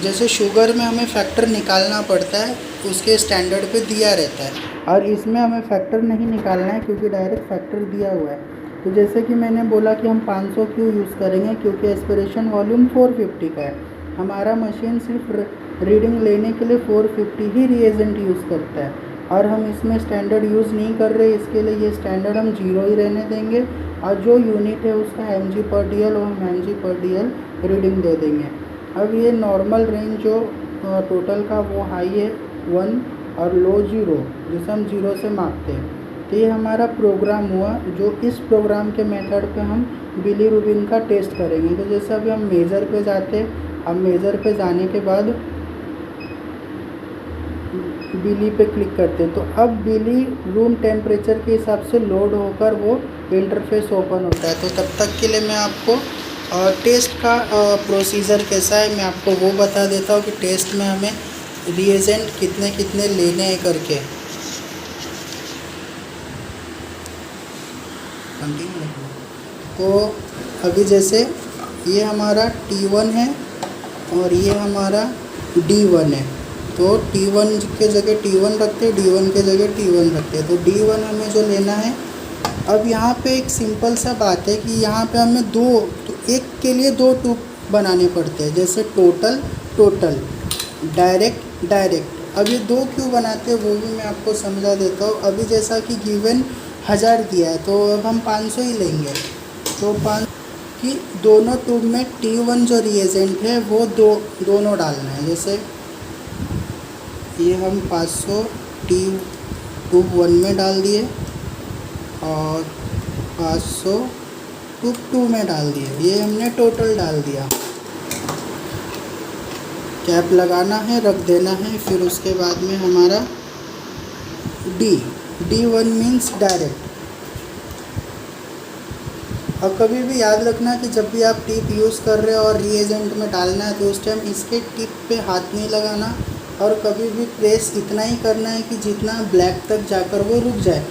जैसे शुगर में हमें फैक्टर निकालना पड़ता है, उसके स्टैंडर्ड पे दिया रहता है, और इसमें हमें फैक्टर नहीं निकालना है क्योंकि डायरेक्ट फैक्टर दिया हुआ है। तो जैसे कि मैंने बोला कि हम 500 क्यों यूज़ करेंगे, क्योंकि एस्पिरेशन वॉल्यूम 450 का है। हमारा मशीन सिर्फ रीडिंग लेने के लिए 450 ही रिएजेंट यूज़ करता है, और हम इसमें स्टैंडर्ड यूज़ नहीं कर रहे, इसके लिए ये स्टैंडर्ड हम 0 ही रहने देंगे, और जो यूनिट है उसका mg/dl और हम mg/dl रीडिंग दे देंगे। अब ये नॉर्मल रेंज जो टोटल का वो हाई है 1 और लो 0, जिसे हम 0 से मापते हैं। तो ये हमारा प्रोग्राम हुआ, जो इस प्रोग्राम के मेथड पे हम बिलीरुबिन का टेस्ट करेंगे। तो जैसे अभी हम मेज़र पे जाते हैं, अब मेज़र पे जाने के बाद बिली पे क्लिक करते हैं, तो अब बिली रूम टेम्परेचर के हिसाब से लोड होकर वो इंटरफेस ओपन होता है। तो तब तक के लिए मैं आपको टेस्ट का प्रोसीजर कैसा है मैं आपको वो बता देता हूँ कि टेस्ट में हमें रिएजेंट कितने कितने लेने हैं करके। तो अभी जैसे ये हमारा T1 है और ये हमारा D1 है, तो T1 के जगह T1 रखते हैं, D1 के जगह T1 रखते हैं। तो D1 हमें जो लेना है, अब यहाँ पे एक सिंपल सा बात है कि यहाँ पे हमें एक के लिए 2 ट्यूब बनाने पड़ते हैं, जैसे टोटल, डायरेक्ट, अब ये 2 क्यों बनाते हैं वो भी मैं आपको समझा देता हूँ। अभी जैसा कि गिवन 1000 दिया है तो अब हम 500 ही लेंगे। तो 5 कि दोनों ट्यूब में T1 जो रिएजेंट है वो दोनों डालना है। जैसे ये हम 500 टी ट्यूब 1 में डाल दिए और 500 ट्यूब 2 में डाल दिए। ये हमने टोटल डाल दिया। कैप लगाना है, रख देना है। फिर उसके बाद में हमारा D1 मीन्स डायरेक्ट। और कभी भी याद रखना कि जब भी आप टिप यूज़ कर रहे हो और रिएजेंट में डालना है तो उस टाइम इसके टिप पे हाथ नहीं लगाना और कभी भी प्रेस इतना ही करना है कि जितना ब्लैक तक जाकर वो रुक जाए।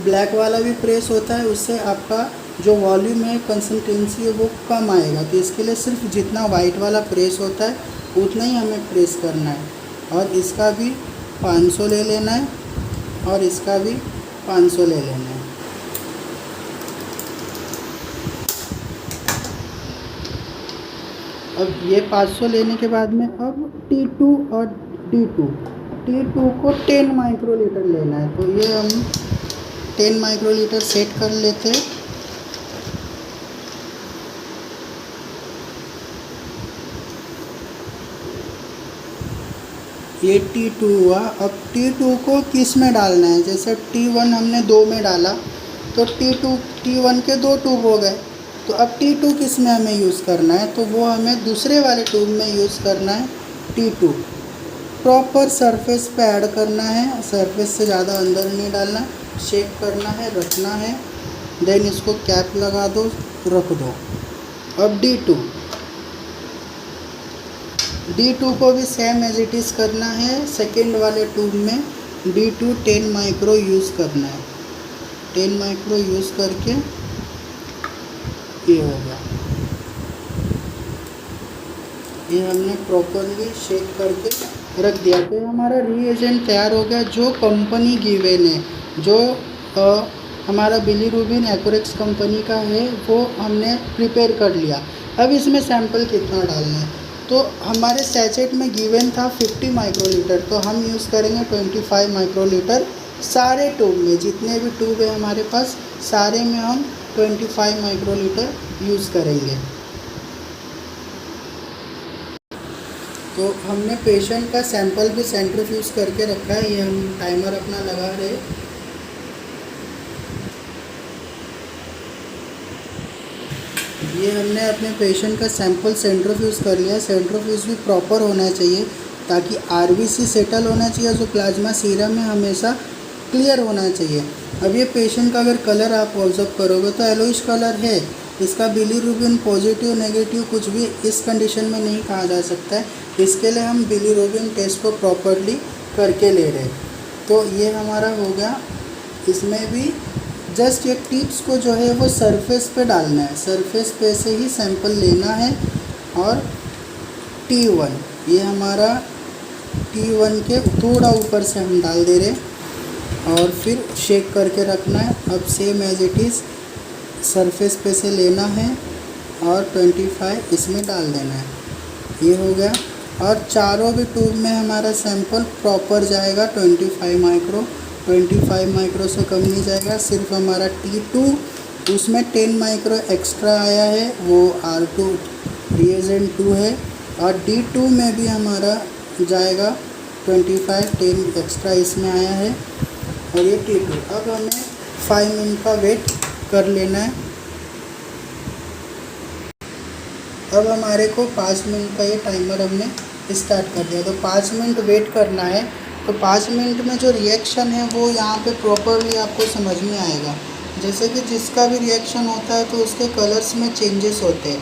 ब्लैक वाला भी प्रेस होता है, उससे आपका जो वॉल्यूम है, कंसिस्टेंसी है वो कम आएगा। तो इसके लिए सिर्फ जितना वाइट वाला प्रेस होता है उतना ही हमें प्रेस करना है। और इसका भी 500 ले लेना है और इसका भी 500 ले लेना है। अब ये 500 लेने के बाद में अब T2 और T2 को 10 माइक्रोलीटर लेना है। तो ये हम 10 माइक्रोलीटर सेट कर लेते हैं। ये T2 हुआ। अब T2 को किस में डालना है? जैसे T1 हमने 2 में डाला तो T1 के 2 ट्यूब हो गए। तो अब T2 किस में हमें यूज़ करना है? तो वो हमें दूसरे वाले ट्यूब में यूज़ करना है। T2 प्रॉपर सरफेस पे ऐड करना है, सरफेस से ज़्यादा अंदर नहीं डालना। शेक करना है, रखना है, देन इसको कैप लगा दो, रख दो। अब D2 को भी सेम एज इट इज़ करना है। सेकेंड वाले ट्यूब में D2 10 माइक्रो यूज़ करना है। 10 माइक्रो यूज़ करके ये हो गया। ये हमने प्रॉपरली शेक करके रख दिया। तो हमारा रीएजेंट तैयार हो गया। जो कंपनी गिवन है, जो हमारा बिलीरुबिन एक्यूरेक्स कंपनी का है, वो हमने प्रिपेयर कर लिया। अब इसमें सैंपल कितना डालना है? तो हमारे सैचेट में गिवन था 50 माइक्रोलीटर, तो हम यूज़ करेंगे 25 माइक्रोलीटर। सारे ट्यूब में, जितने भी ट्यूब है हमारे पास, सारे में हम 25 माइक्रोलीटर यूज़ करेंगे। तो हमने पेशेंट का सैंपल भी सेंट्रीफ्यूज करके रखा है। ये हम टाइमर अपना लगा रहे। ये हमने अपने पेशेंट का सैंपल सेंट्रीफ्यूज कर लिया। सेंट्रीफ्यूज भी प्रॉपर होना चाहिए ताकि आरबीसी सेटल होना चाहिए। जो प्लाज्मा सीरम है हमेशा क्लियर होना चाहिए। अब ये पेशेंट का अगर कलर आप ऑब्जर्व करोगे तो येलोइश कलर है। इसका बिलीरुबिन पॉजिटिव नेगेटिव कुछ भी इस कंडीशन में नहीं कहा जा सकता है। इसके लिए हम बिलीरुबिन टेस्ट को प्रॉपरली करके ले रहे। तो ये हमारा हो गया। इसमें भी जस्ट ये टिप्स को जो है वो सरफेस पे डालना है। सरफेस पे से ही सैंपल लेना है। और T1, ये हमारा T1 के थोड़ा ऊपर से हम डाल दे रहे और फिर शेक करके रखना है। अब same as it is surface पे से लेना है और 25 इसमें डाल देना है। ये हो गया। और चारों भी ट्यूब में हमारा सैंपल प्रॉपर जाएगा। 25 माइक्रो से कम नहीं जाएगा। सिर्फ हमारा T2 उसमें 10 माइक्रो एक्स्ट्रा आया है, वो R2 रिएजेंट 2 है। और D2 में भी हमारा जाएगा 25, 10 एक्स्ट्रा इसमें आया है। और ये T2। अब हमें 5 मिनट का वेट कर लेना है। अब हमारे को 5 मिनट का ये टाइमर हमने स्टार्ट कर दिया। तो 5 मिनट वेट करना है। तो 5 मिनट में जो रिएक्शन है वो यहाँ पे प्रॉपरली आपको समझ में आएगा। जैसे कि जिसका भी रिएक्शन होता है तो उसके कलर्स में चेंजेस होते हैं।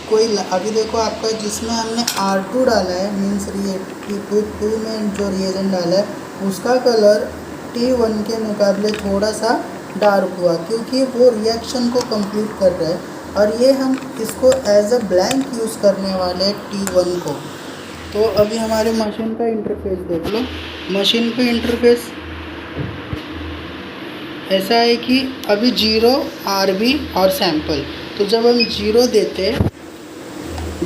कोई अभी देखो आपका जिसमें हमने R2 डाला है, मीन्स T2 में जो रिएजेंट डाला है उसका कलर T1 के मुकाबले थोड़ा सा डार्क हुआ, क्योंकि वो रिएक्शन को कंप्लीट कर रहा है। और ये हम इसको एज अ ब्लैंक यूज़ करने वाले हैं T1 को। तो अभी हमारे मशीन का इंटरफेस देख लो। मशीन पे इंटरफेस ऐसा है कि अभी 0 RB और सैंपल। तो जब हम 0 देते,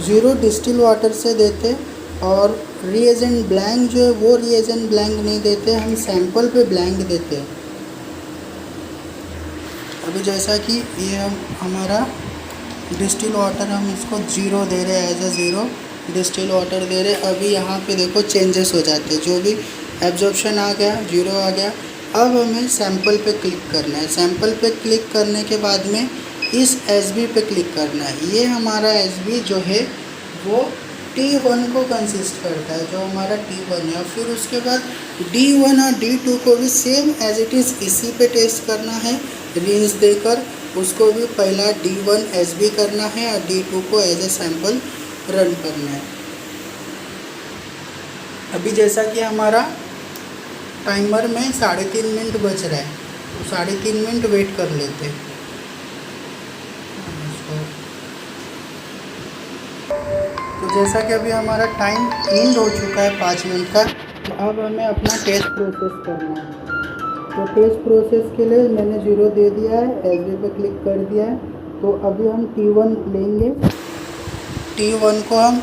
0 डिस्टिल वाटर से देते और रीएजेंट ब्लैंक जो है वो रीएजेंट ब्लैंक नहीं देते, हम सैंपल पे ब्लैंक देते हैं। अभी जैसा कि ये हमारा डिस्टिल वाटर, हम इसको 0 दे रहे हैं, एज अ 0 डिस्टिल वाटर दे रहे। अभी यहाँ पे देखो चेंजेस हो जाते हैं, जो भी एब्जॉर्प्शन आ गया 0 आ गया। अब हमें सैंपल पे क्लिक करना है। सैंपल पे क्लिक करने के बाद में इस एसबी पे क्लिक करना है। ये हमारा एसबी जो है वो T1 को कंसिस्ट करता है, जो हमारा T1 है। और फिर उसके बाद D1 और D2 को भी सेम एज इट इज़ इसी पे टेस्ट करना है, रिंस देकर। उसको भी पहला D1 एसबी करना है और D2 को एज ए सैंपल रन करना है। अभी जैसा कि हमारा टाइमर में 3.5 मिनट बच रहा है, तो 3.5 मिनट वेट कर लेते हैं। तो जैसा कि अभी हमारा टाइम एंड हो चुका है 5 मिनट का, तो अब हमें अपना टेस्ट प्रोसेस करना है। तो टेस्ट प्रोसेस के लिए मैंने 0 दे दिया है, एसबी पे क्लिक कर दिया है। तो अभी हम T1 लेंगे, T1 को हम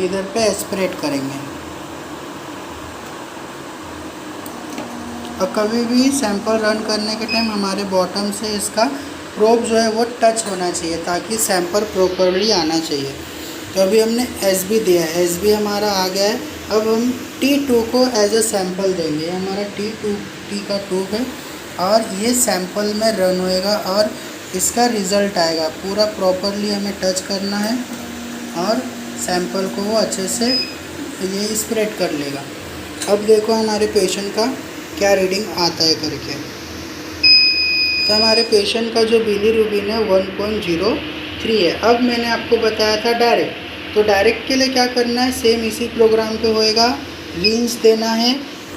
इधर पे एस्पिरेट करेंगे। और कभी भी सैंपल रन करने के टाइम हमारे बॉटम से इसका प्रोब जो है वो टच होना चाहिए, ताकि सैंपल प्रॉपरली आना चाहिए। तो अभी हमने एसबी दिया है, एसबी हमारा आ गया है। अब हम T2 को एज अ सैंपल देंगे। ये हमारा T का ट्यूब है और ये सैंपल में रन होएगा और इसका रिज़ल्ट आएगा। पूरा प्रॉपरली हमें टच करना है और सैंपल को वो अच्छे से ये स्प्रेड कर लेगा। अब देखो हमारे पेशेंट का क्या रीडिंग आता है करके। तो हमारे पेशेंट का जो बिलीरुबिन है 1.03 है। अब मैंने आपको बताया था डायरेक्ट, तो डायरेक्ट के लिए क्या करना है, सेम इसी प्रोग्राम पे होएगा। रिंस देना है।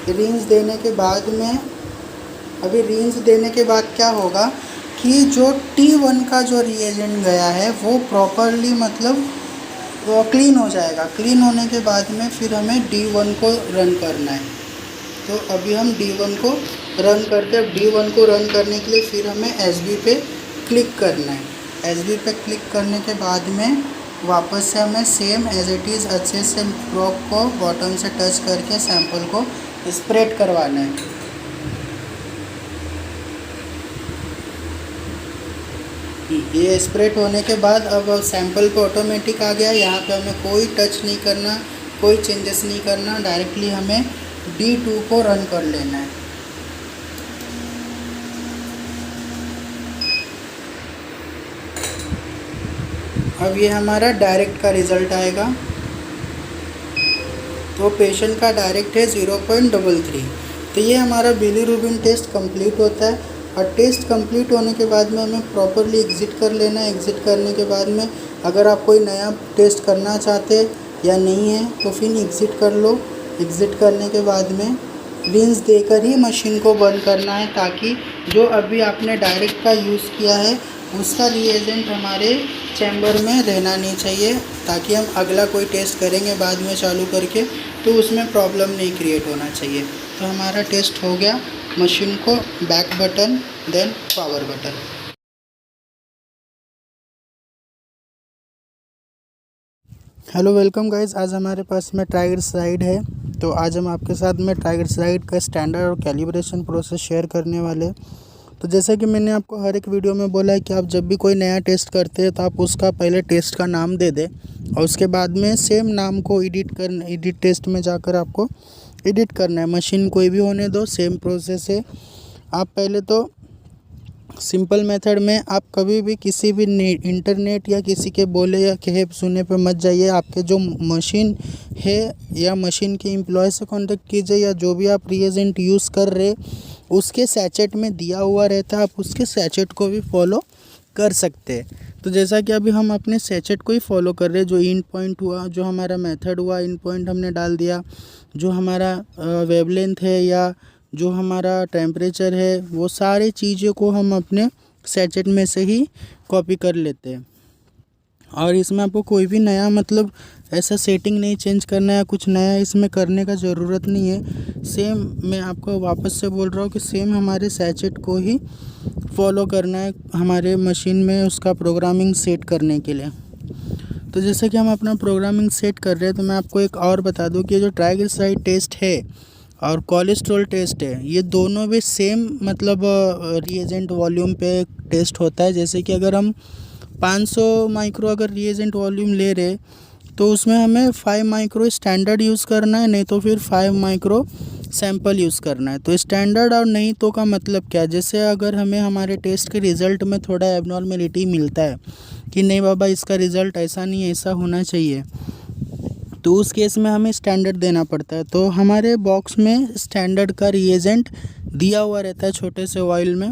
रिंस देने के बाद में, अभी रिंस देने के बाद क्या होगा कि जो T1 का जो रिएजेंट गया है वो प्रॉपरली मतलब वो क्लीन हो जाएगा। क्लीन होने के बाद में फिर हमें D1 को रन करना है। तो अभी हम D1 को रन करते हैं। अब D1 को रन करने के लिए फिर हमें एसबी पे क्लिक करना है। एसबी पे क्लिक करने के बाद में वापस से हमें सेम एज इट इज़ अच्छे से प्रोब को बॉटम से टच करके सैंपल को स्प्रेड करवाना है। ये स्प्रेड होने के बाद अब सैंपल पे ऑटोमेटिक आ गया। यहाँ पे हमें कोई टच नहीं करना, कोई चेंजेस नहीं करना, डायरेक्टली हमें D2 को रन कर लेना है। अब ये हमारा डायरेक्ट का रिज़ल्ट आएगा। तो पेशेंट का डायरेक्ट है 0.33। तो ये हमारा बिलीरुबिन टेस्ट कंप्लीट होता है। और टेस्ट कंप्लीट होने के बाद में हमें प्रॉपरली एग्ज़िट कर लेना है। एग्ज़िट करने के बाद में अगर आप कोई नया टेस्ट करना चाहते या नहीं है तो फिर एग्ज़िट कर लो। एग्ज़िट करने के बाद में रिंस देकर ही मशीन को बंद करना है, ताकि जो अभी आपने डायरेक्ट का यूज़ किया है उसका रिएजेंट हमारे चैम्बर में रहना नहीं चाहिए, ताकि हम अगला कोई टेस्ट करेंगे बाद में चालू करके तो उसमें प्रॉब्लम नहीं क्रिएट होना चाहिए। तो हमारा टेस्ट हो गया। मशीन को back button then power button. Hello welcome guys, आज हमारे पास में ट्राइग्लिसराइड है। तो आज हम आपके साथ में ट्राइग्लिसराइड का स्टैंडर्ड और कैलिब्रेशन प्रोसेस शेयर करने वाले हैं। तो जैसे कि मैंने आपको हर एक वीडियो में बोला है कि आप जब भी कोई नया टेस्ट करते हैं तो आप उसका पहले टेस्ट का नाम दे दें और उसके बाद में सेम नाम को एडिट टेस्ट में जाकर आपको एडिट करना है। मशीन कोई भी होने दो, सेम प्रोसेस है। आप पहले तो सिंपल मेथड में आप कभी भी किसी भी इंटरनेट या किसी के बोले या कहे सुने पे मत जाइए। आपके जो मशीन है या मशीन के एम्प्लॉय से कांटेक्ट कीजिए, या जो भी आप रिएजेंट यूज़ कर रहे उसके सैचेट में दिया हुआ रहता है, आप उसके सैचेट को भी फॉलो कर सकते हैं। तो जैसा कि अभी हम अपने सैचेट को ही फॉलो कर रहे हैं। जो इन पॉइंट हुआ, जो हमारा मेथड हुआ, इन पॉइंट हमने डाल दिया। जो हमारा वेवलेंथ है या जो हमारा टेम्परेचर है, वो सारी चीज़ों को हम अपने सैचेट में से ही कॉपी कर लेते हैं। और इसमें आपको कोई भी नया मतलब ऐसा सेटिंग नहीं चेंज करना है, कुछ नया इसमें करने का ज़रूरत नहीं है। सेम मैं आपको वापस से बोल रहा हूँ कि सेम हमारे सैचेट को ही फॉलो करना है हमारे मशीन में उसका प्रोग्रामिंग सेट करने के लिए। तो जैसे कि हम अपना प्रोग्रामिंग सेट कर रहे हैं, तो मैं आपको एक और बता दूं कि जो ट्राइग्लिसराइड टेस्ट है और कोलेस्ट्रॉल टेस्ट है, ये दोनों भी सेम मतलब रिएजेंट वॉल्यूम पे टेस्ट होता है। जैसे कि अगर हम 500 माइक्रो अगर रिएजेंट वॉल्यूम ले रहे, तो उसमें हमें 5 माइक्रो स्टैंडर्ड यूज़ करना है, नहीं तो फिर 5 माइक्रो सैंपल यूज़ करना है। तो स्टैंडर्ड और नहीं तो का मतलब क्या, जैसे अगर हमें हमारे टेस्ट के रिज़ल्ट में थोड़ा एबनॉर्मेलिटी मिलता है कि नहीं बाबा इसका रिज़ल्ट ऐसा नहीं ऐसा होना चाहिए, तो उस केस में हमें स्टैंडर्ड देना पड़ता है। तो हमारे बॉक्स में स्टैंडर्ड का रिएजेंट दिया हुआ रहता है छोटे से ऑयल में,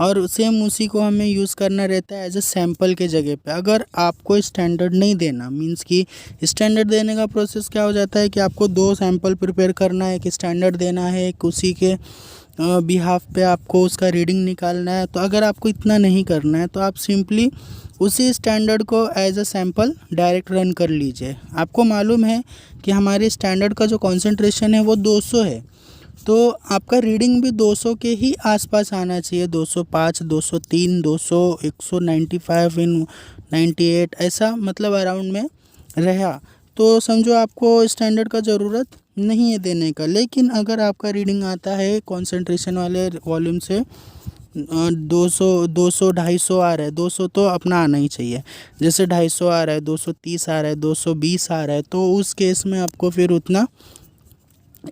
और सेम उसी को हमें यूज़ करना रहता है एज ए सैम्पल के जगह पे। अगर आपको स्टैंडर्ड नहीं देना, मींस कि स्टैंडर्ड देने का प्रोसेस क्या हो जाता है कि आपको 2 सैंपल प्रिपेयर करना है, एक स्टैंडर्ड देना है, एक उसी के बिहाफ पे आपको उसका रीडिंग निकालना है। तो अगर आपको इतना नहीं करना है, तो आप सिंपली उसी स्टैंडर्ड को as a sample direct run कर लीजिए। आपको मालूम है कि हमारे स्टैंडर्ड का जो कॉन्सेंट्रेशन है वो 200 है, तो आपका रीडिंग भी 200 के ही आसपास आना चाहिए। 205, 203, 200, 195 इन 98 ऐसा मतलब अराउंड में रहा, तो समझो आपको स्टैंडर्ड का ज़रूरत नहीं है देने का। लेकिन अगर आपका रीडिंग आता है कॉन्सेंट्रेशन वाले वॉल्यूम से 200, 250 आ रहा है, 200 तो अपना आना ही चाहिए। जैसे 250 आ रहा है, 230 आ रहा है, 220 आ रहा है, तो उस केस में आपको फिर उतना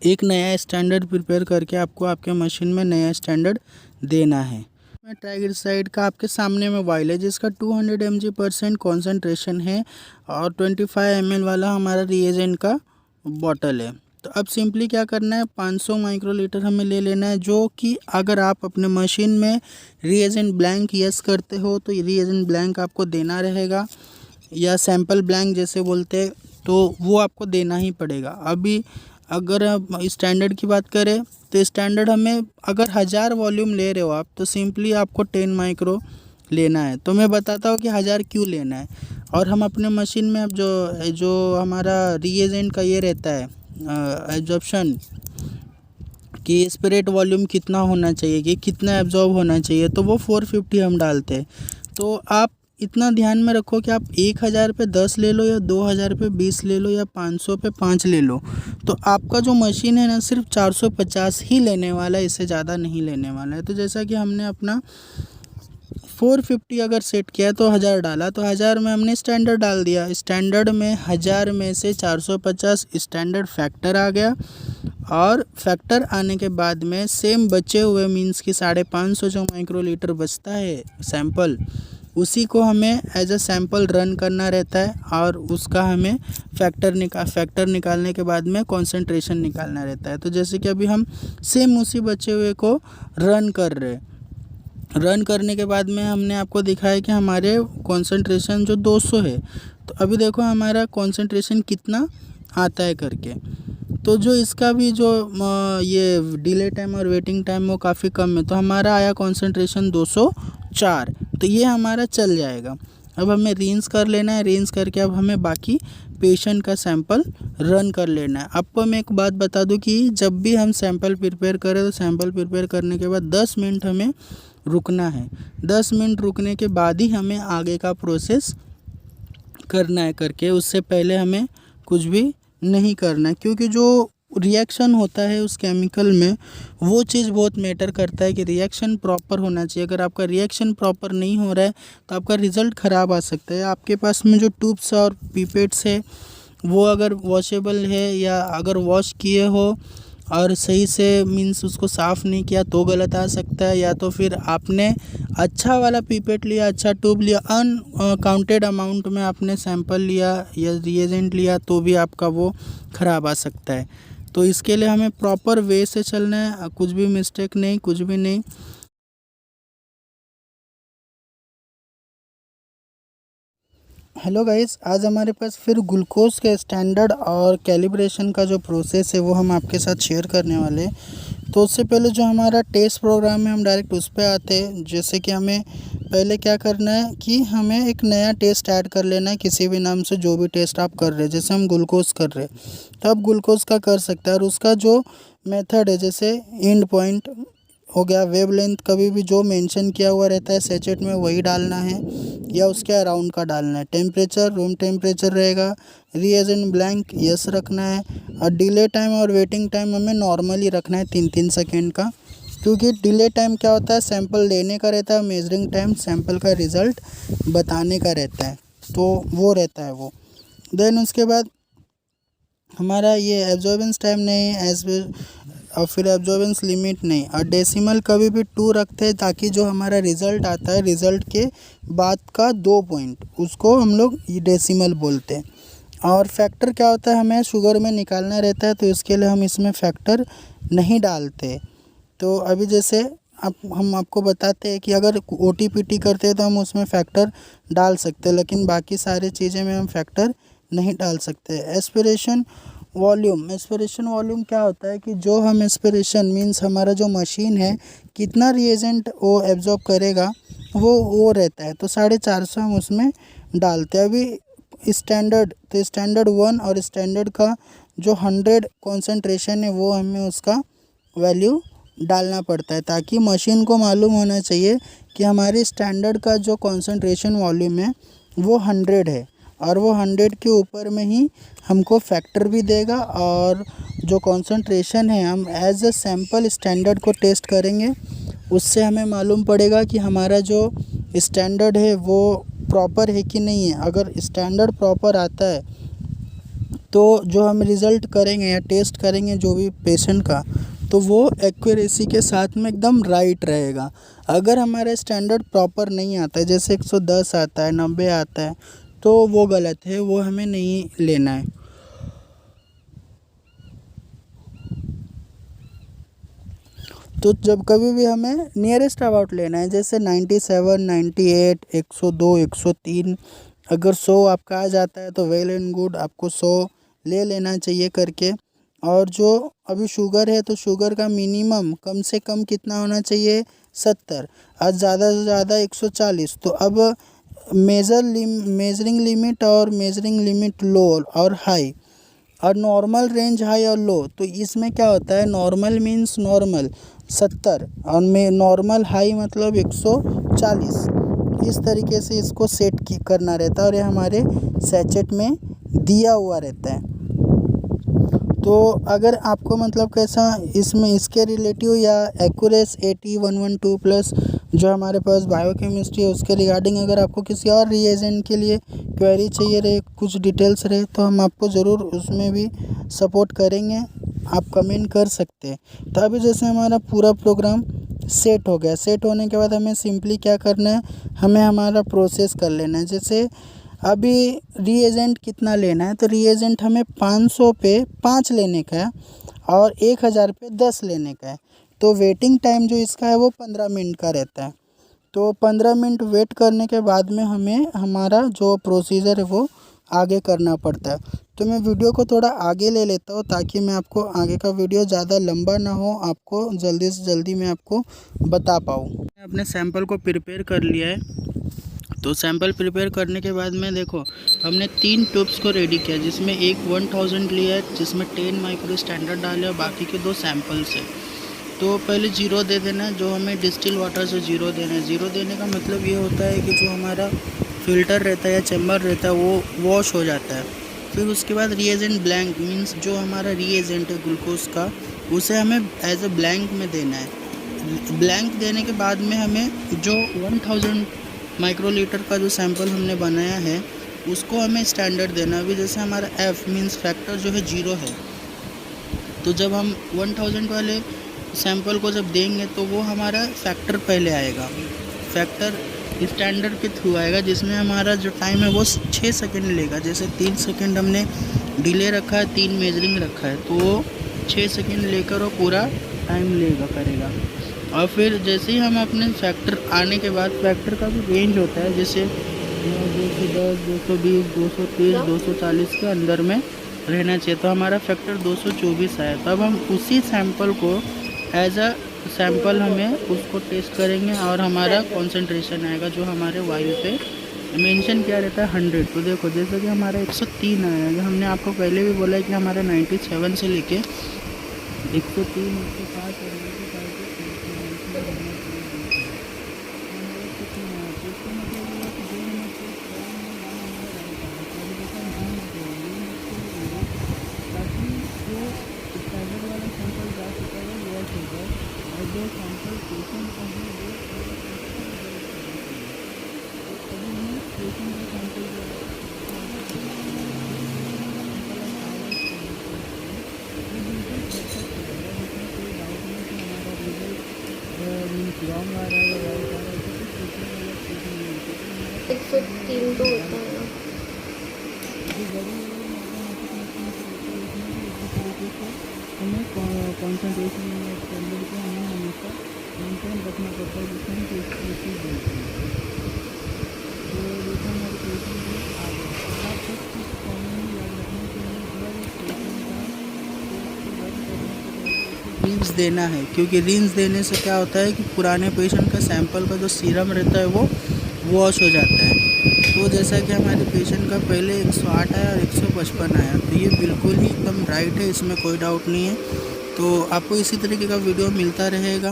एक नया स्टैंडर्ड प्रिपेयर करके आपको आपके मशीन में नया स्टैंडर्ड देना है। ट्राइग्लिसराइड का आपके सामने में वाइल है जिसका 200 mg% कॉन्सेंट्रेशन है, और 25 ml वाला हमारा रिएजेंट का बॉटल है। तो अब सिंपली क्या करना है, 500 माइक्रोलीटर हमें ले लेना है, जो कि अगर आप अपने मशीन में रिएजेंट ब्लैंक यस करते हो तो रिएजेंट ब्लैंक आपको देना रहेगा, या सैंपल ब्लैंक जैसे बोलते, तो वो आपको देना ही पड़ेगा। अभी अगर आप स्टैंडर्ड की बात करें, तो स्टैंडर्ड हमें अगर 1000 वॉल्यूम ले रहे हो आप, तो सिंपली आपको 10 माइक्रो लेना है। तो मैं बताता हूँ कि 1000 क्यों लेना है। और हम अपने मशीन में अब जो हमारा रिएजेंट का ये रहता है एब्जॉर्प्शन, कि स्पिरिट वॉल्यूम कितना होना चाहिए, कि कितना एब्जॉर्ब होना चाहिए, तो वो 450 हम डालते हैं। तो आप इतना ध्यान में रखो कि आप 1000 पे 10 ले लो, या 2000 पे 20 ले लो, या 500 पे 5 ले लो, तो आपका जो मशीन है ना सिर्फ 450 ही लेने वाला है, इससे ज़्यादा नहीं लेने वाला है। तो जैसा कि हमने अपना 450 अगर सेट किया तो 1000 डाला, तो 1000 में हमने स्टैंडर्ड डाल दिया। स्टैंडर्ड में 1000 में से 450 स्टैंडर्ड फैक्टर आ गया, और फैक्टर आने के बाद में सेम बचे हुए मीन्स कि 550 जो माइक्रोलीटर बचता है सैंपल, उसी को हमें एज अ सैंपल रन करना रहता है, और उसका हमें फैक्टर निकालने के बाद में कॉन्सेंट्रेशन निकालना रहता है। तो जैसे कि अभी हम सेम उसी बचे हुए को रन कर रहे हैं। रन करने के बाद में हमने आपको दिखाया कि हमारे कॉन्सेंट्रेशन जो 200 है, तो अभी देखो हमारा कॉन्सेंट्रेशन कितना आता है करके। तो जो इसका भी जो ये डिले टाइम और वेटिंग टाइम वो काफ़ी कम है, तो हमारा आया कॉन्सेंट्रेशन 204। तो ये हमारा चल जाएगा। अब हमें रिंस कर लेना है, रिंस करके अब हमें बाकी पेशेंट का सैंपल रन कर लेना है। आपको मैं एक बात बता दूं कि जब भी हम सैंपल प्रिपेयर करें, तो सैंपल प्रिपेयर करने के बाद 10 मिनट हमें रुकना है। 10 मिनट रुकने के बाद ही हमें आगे का प्रोसेस करना है करके, उससे पहले हमें कुछ भी नहीं करना है, क्योंकि जो रिएक्शन होता है उस केमिकल में वो चीज़ बहुत मैटर करता है कि रिएक्शन प्रॉपर होना चाहिए। अगर आपका रिएक्शन प्रॉपर नहीं हो रहा है तो आपका रिज़ल्ट ख़राब आ सकता है। आपके पास में जो ट्यूब्स और पिपेट्स है वो अगर वॉशेबल है, या अगर वॉश किए हो और सही से मीन्स उसको साफ़ नहीं किया तो गलत आ सकता है, या तो फिर आपने अच्छा वाला पिपेट लिया, अच्छा ट्यूब लिया, अनकाउंटेड अमाउंट में आपने सैंपल लिया या रिएजेंट लिया, तो भी आपका वो ख़राब आ सकता है। तो इसके लिए हमें प्रॉपर वे से चलना है, कुछ भी मिस्टेक नहीं, कुछ भी नहीं। हेलो गाइस, आज हमारे पास फिर ग्लूकोज के स्टैंडर्ड और कैलिब्रेशन का जो प्रोसेस है वो हम आपके साथ शेयर करने वाले हैं। तो उससे पहले जो हमारा टेस्ट प्रोग्राम है हम डायरेक्ट उस पर आते हैं। जैसे कि हमें पहले क्या करना है कि हमें एक नया टेस्ट ऐड कर लेना है, किसी भी नाम से जो भी टेस्ट आप कर रहे हैं। जैसे हम ग्लूकोज कर रहे हैं तो आप ग्लूकोज का कर सकते हैं, और उसका जो मेथड है जैसे एंड पॉइंट हो गया। वेवलेंथ कभी भी जो मेंशन किया हुआ रहता है सैचेट में वही डालना है या उसके अराउंड का डालना है। टेम्परेचर रूम टेम्परेचर रहेगा। रीएजेंट ब्लैंक यस रखना है। और डिले टाइम और वेटिंग टाइम हमें नॉर्मली रखना है 3-3 सेकेंड का, क्योंकि डिले टाइम क्या होता है, सैंपल लेने का रहता है। मेजरिंग टाइम सैंपल का रिज़ल्ट बताने का रहता है, तो वो रहता है वो। देन उसके बाद हमारा ये एब्जॉर्बेंस टाइम नहीं और फिर एब्जॉर्बेंस लिमिट नहीं। और डेसिमल कभी भी 2 रखते हैं ताकि जो हमारा रिज़ल्ट आता है, रिज़ल्ट के बाद का 2 पॉइंट, उसको हम लोग ये डेसिमल बोलते हैं। और फैक्टर क्या होता है, हमें शुगर में निकालना रहता है, तो इसके लिए हम इसमें फैक्टर नहीं डालते। तो अभी जैसे हम आपको बताते हैं कि अगर OTPT करते हैं तो हम उसमें फैक्टर डाल सकते हैं, लेकिन बाकी सारी चीज़ें में हम फैक्टर नहीं डाल सकते। एस्पिरेशन वॉल्यूम क्या होता है कि जो हम एस्पिरेशन मीन्स हमारा जो मशीन है कितना रिएजेंट वो एब्जॉर्ब करेगा वो रहता है, तो 450 हम उसमें डालते हैं। अभी स्टैंडर्ड 1 और स्टैंडर्ड का जो 100 कॉन्सेंट्रेशन है वो हमें उसका वैल्यू डालना पड़ता है, ताकि मशीन को मालूम होना चाहिए कि हमारे स्टैंडर्ड का जो कॉन्सेंट्रेशन वॉल्यूम है वो 100 है, और वो 100 के ऊपर में ही हमको फैक्टर भी देगा। और जो कॉन्सेंट्रेशन है हम एज अ सैंपल स्टैंडर्ड को टेस्ट करेंगे, उससे हमें मालूम पड़ेगा कि हमारा जो स्टैंडर्ड है वो प्रॉपर है कि नहीं है। अगर स्टैंडर्ड प्रॉपर आता है तो जो हम रिज़ल्ट करेंगे या टेस्ट करेंगे जो भी पेशेंट का, तो वो एक्यूरेसी के साथ में एकदम राइट रहेगा। अगर हमारा स्टैंडर्ड प्रॉपर नहीं आता है, जैसे 110 आता है, 90 आता है, तो वो गलत है, वो हमें नहीं लेना है। तो जब कभी भी हमें नियरेस्ट अबाउट लेना है, जैसे 97, 98, 102, 103, अगर 100 आपका आ जाता है तो वेल एंड गुड, आपको 100 ले लेना चाहिए करके। और जो अभी शुगर है तो शुगर का मिनिमम कम से कम कितना होना चाहिए, 70, और ज़्यादा से ज़्यादा 140। तो अब मेजरिंग लिमिट और मेजरिंग लिमिट लो और हाई, और नॉर्मल रेंज हाई और लो। तो इसमें क्या होता है, नॉर्मल मीन्स नॉर्मल 70 और नॉर्मल हाई मतलब 140। इस तरीके से इसको सेट करना रहता है, और ये हमारे सैचेट में दिया हुआ रहता है। तो अगर आपको मतलब कैसा इसमें इसके रिलेटिव या एक्यूरेस 80-112 प्लस जो हमारे पास बायोकेमिस्ट्री है उसके रिगार्डिंग अगर आपको किसी और रिएजेंट के लिए क्वेरी चाहिए रहे, कुछ डिटेल्स रहे, तो हम आपको ज़रूर उसमें भी सपोर्ट करेंगे, आप कमेंट कर सकते हैं। तो अभी जैसे हमारा पूरा प्रोग्राम सेट हो गया, सेट होने के बाद हमें सिंपली क्या करना है, हमें हमारा प्रोसेस कर लेना है। जैसे अभी रीएजेंट कितना लेना है, तो रीएजेंट हमें 500 पे 5 लेने का है और 1000 पे 10 लेने का है। तो वेटिंग टाइम जो इसका है वो 15 मिनट का रहता है। तो 15 मिनट वेट करने के बाद में हमें हमारा जो प्रोसीजर है वो आगे करना पड़ता है। तो मैं वीडियो को थोड़ा आगे ले लेता हूँ ताकि मैं आपको आगे का वीडियो ज़्यादा लंबा ना हो, आपको जल्दी से जल्दी मैं आपको बता पाऊँ। मैंने अपने सैंपल को प्रिपेयर कर लिया है। तो सैंपल प्रिपेयर करने के बाद में देखो हमने 3 ट्यूब्स को रेडी किया, जिसमें एक 1000 लिया है, जिसमें 10 माइक्रो स्टैंडर्ड डाले और बाकी के 2 सैंपल्स है। तो पहले 0 दे देना है, जो हमें डिस्टिल वाटर से 0 देना है। 0 देने का मतलब ये होता है कि जो हमारा फ़िल्टर रहता है या चैम्बर रहता है वो वॉश हो जाता है। फिर उसके बाद रिएजेंट ब्लैंक मीन्स जो हमारा रिएजेंट है ग्लूकोज का, उसे हमें एज अ ब्लैंक में देना है। ब्लैंक देने के बाद में हमें जो 1000 माइक्रोलीटर का जो सैंपल हमने बनाया है उसको हमें स्टैंडर्ड देना है। अभी जैसे हमारा F मीन्स फैक्टर जो है 0 है, तो जब हम 1000 वाले सैंपल को जब देंगे तो वो हमारा फैक्टर पहले आएगा। फैक्टर स्टैंडर्ड के थ्रू आएगा, जिसमें हमारा जो टाइम है वो 6 सेकंड लेगा। जैसे 3 सेकंड हमने डिले रखा है, 3 मेजरिंग रखा है, तो वो 6 सेकंड लेकर वो पूरा टाइम करेगा। और फिर जैसे ही हम अपने फैक्टर आने के बाद, फैक्टर का भी रेंज होता है, जैसे 210, 220, 230, 240 के अंदर में रहना चाहिए। तो हमारा फैक्टर 224 आया। तब हम उसी सैंपल को एज अ सैंपल हमें उसको टेस्ट करेंगे और हमारा कॉन्सेंट्रेशन आएगा जो हमारे वायु पे मेंशन किया रहता है 100। तो देखो जैसे कि हमारा 103 आया है, हमने आपको पहले भी बोला है कि हमारा 97 से लेके 103, 105 और 95 सैंपल पेशेंट का है वो अभी हमें पेशेंट का सैंपल जो है रॉन्ग आ रहा है या राइट आ रहा है तो कुछ देखने वाला चीज़ नहीं है क्योंकि हमारा 103 तो होता है ना। जो बड़ी तरीके से हमें कॉन्सेंट्रेशन या स्टैंडर्ड को हमें हमेशा मेंटेन रखना पड़ता है जिससे हम टेस्ट बोलते हैं। तो जैसे हमारे पेशेंट है आ गए आप कुछ कुछ कॉमन याद रखने के लिए हर पेशेंट का रिंस देना है, क्योंकि रिंस देने से क्या होता है कि पुराने पेशेंट का सैंपल का जो सीरम रहता है वो वॉश हो जाता है। तो जैसा कि हमारे पेशेंट का पहले 108 आया और 155 आया, तो ये बिल्कुल ही एकदम राइट है, इसमें कोई डाउट नहीं है। तो आपको इसी तरीके का वीडियो मिलता रहेगा।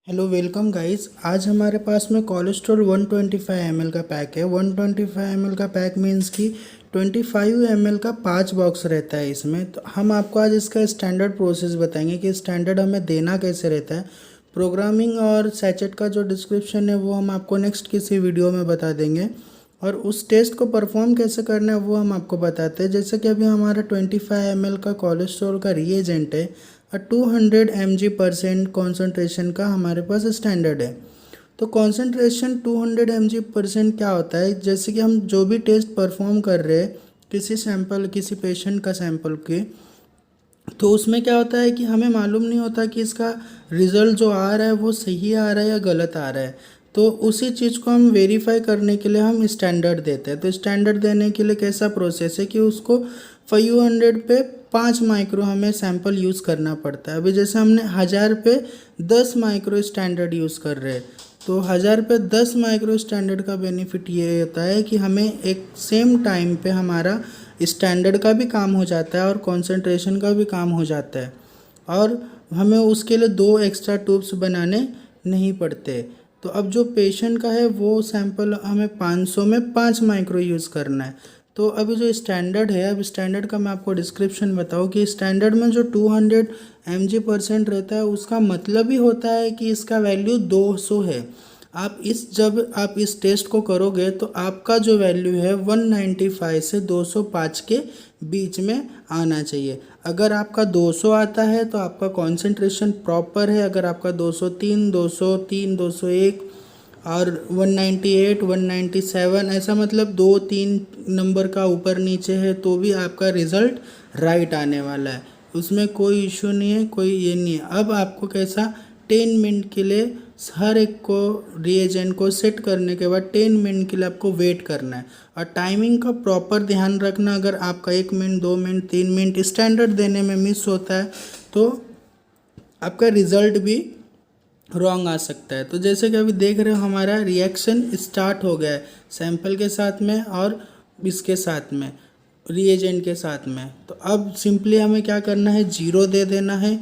हेलो वेलकम गाइस, आज हमारे पास में कोलेस्ट्रॉल 125 ml का पैक है। 125 ml का पैक मीन्स कि 25 ml का 5 बॉक्स रहता है इसमें। तो हम आपको आज इसका स्टैंडर्ड प्रोसेस बताएंगे कि स्टैंडर्ड हमें देना कैसे रहता है। प्रोग्रामिंग और सैचेट का जो डिस्क्रिप्शन है वो हम आपको नेक्स्ट किसी वीडियो में बता देंगे, और उस टेस्ट को परफॉर्म कैसे करना है वो हम आपको बताते हैं। जैसे कि अभी हमारा 25 ml का कोलेस्ट्रॉल का रिएजेंट है और 200 mg% कॉन्सेंट्रेशन का हमारे पास स्टैंडर्ड है। तो कॉन्सेंट्रेशन 200 mg% क्या होता है, जैसे कि हम जो भी टेस्ट परफॉर्म कर रहे हैं किसी पेशेंट का सैंपल के, तो उसमें क्या होता है कि हमें मालूम नहीं होता कि इसका रिज़ल्ट जो आ रहा है वो सही आ रहा है या गलत आ रहा है। तो उसी चीज़ को हम वेरीफाई करने के लिए हम स्टैंडर्ड देते हैं। तो स्टैंडर्ड देने के लिए कैसा प्रोसेस है कि उसको 500 पे 5 माइक्रो हमें सैंपल यूज़ करना पड़ता है। अभी जैसे हमने 1000 पे 10 माइक्रो स्टैंडर्ड यूज़ कर रहे हैं, तो 1000 पे 10 माइक्रो स्टैंडर्ड का बेनिफिट ये होता है कि हमें एक सेम टाइम पे हमारा स्टैंडर्ड का भी काम हो जाता है और कॉन्सेंट्रेशन का भी काम हो जाता है, और हमें उसके लिए 2 एक्स्ट्रा ट्यूब्स बनाने नहीं पड़ते। तो अब जो पेशेंट का है वो सैंपल हमें 500 में 5 माइक्रो यूज़ करना है। तो अभी जो स्टैंडर्ड है, अब स्टैंडर्ड का मैं आपको डिस्क्रिप्शन बताऊँ कि स्टैंडर्ड में जो 200 mg% रहता है उसका मतलब ही होता है कि इसका वैल्यू 200 है। जब आप इस टेस्ट को करोगे तो आपका जो वैल्यू है 195 से 205 के बीच में आना चाहिए। अगर आपका 200 आता है तो आपका कॉन्सेंट्रेशन प्रॉपर है। अगर आपका 203, 201 और 198, 197 ऐसा मतलब 2-3 नंबर का ऊपर नीचे है तो भी आपका रिज़ल्ट राइट आने वाला है, उसमें कोई इशू नहीं है, कोई ये नहीं है। अब आपको कैसा 10 मिनट के लिए हर एक को रिएजेंट को सेट करने के बाद 10 मिनट के लिए आपको वेट करना है, और टाइमिंग का प्रॉपर ध्यान रखना। अगर आपका 1 मिनट, 2 मिनट, 3 मिनट स्टैंडर्ड देने में मिस होता है तो आपका रिज़ल्ट भी रॉन्ग आ सकता है। तो जैसे कि अभी देख रहे हो हमारा रिएक्शन स्टार्ट हो गया है सैंपल के साथ में और इसके साथ में, रिएजेंट के साथ में। तो अब सिंपली हमें क्या करना है, 0 दे देना है।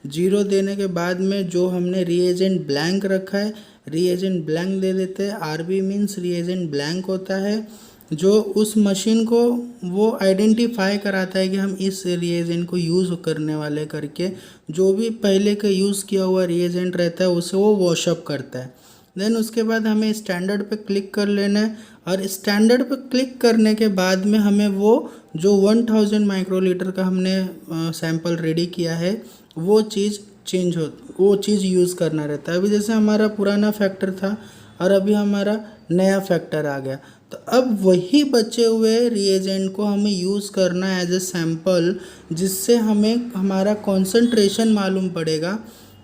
0 देने के बाद में जो हमने रिएजेंट ब्लैंक रखा है, रिएजेंट ब्लैंक दे देते हैं। आरबी मीन्स रिएजेंट ब्लैंक होता है, जो उस मशीन को वो आइडेंटिफाई कराता है कि हम इस रिएजेंट को यूज़ करने वाले करके, जो भी पहले का यूज़ किया हुआ रिएजेंट रहता है उसे वो वॉशअप करता है। देन उसके बाद हमें स्टैंडर्ड पे क्लिक कर लेना है, और स्टैंडर्ड पे क्लिक करने के बाद में हमें वो जो 1000 माइक्रोलीटर का हमने सैंपल रेडी किया है वो चीज़ यूज़ करना रहता है। अभी जैसे हमारा पुराना फैक्टर था और अभी हमारा नया फैक्टर आ गया, तो अब वही बचे हुए रिएजेंट को हमें यूज़ करना है एज ए सैंपल, जिससे हमें हमारा कॉन्सेंट्रेशन मालूम पड़ेगा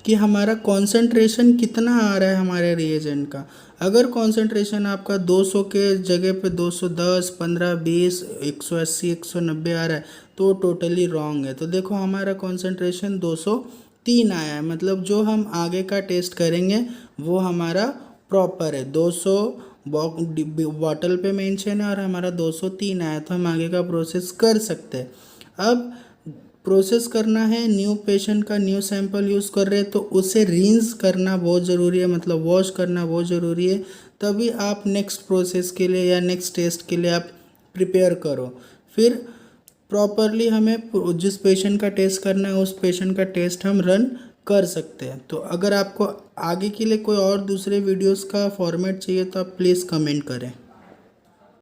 कि हमारा कॉन्सेंट्रेशन कितना आ रहा है हमारे रिएजेंट का। अगर कॉन्सेंट्रेशन आपका 200 के जगह पे 210, 15, 20, 180, 190 आ रहा है तो टोटली रॉन्ग है। तो देखो हमारा कॉन्सेंट्रेशन 203 आया है, मतलब जो हम आगे का टेस्ट करेंगे वो हमारा प्रॉपर है। 200 बॉटल पे मेंशन है और हमारा 203 आया, तो हम आगे का प्रोसेस कर सकते हैं। अब प्रोसेस करना है, न्यू पेशेंट का न्यू सैंपल यूज़ कर रहे हैं तो उसे रिंस करना बहुत ज़रूरी है, मतलब वॉश करना बहुत ज़रूरी है, तभी आप नेक्स्ट प्रोसेस के लिए या नेक्स्ट टेस्ट के लिए आप प्रिपेयर करो। फिर प्रॉपरली हमें जिस पेशेंट का टेस्ट करना है उस पेशेंट का टेस्ट हम रन कर सकते हैं। तो अगर आपको आगे के लिए कोई और दूसरे वीडियोस का फॉर्मेट चाहिए तो आप प्लीज़ कमेंट करें।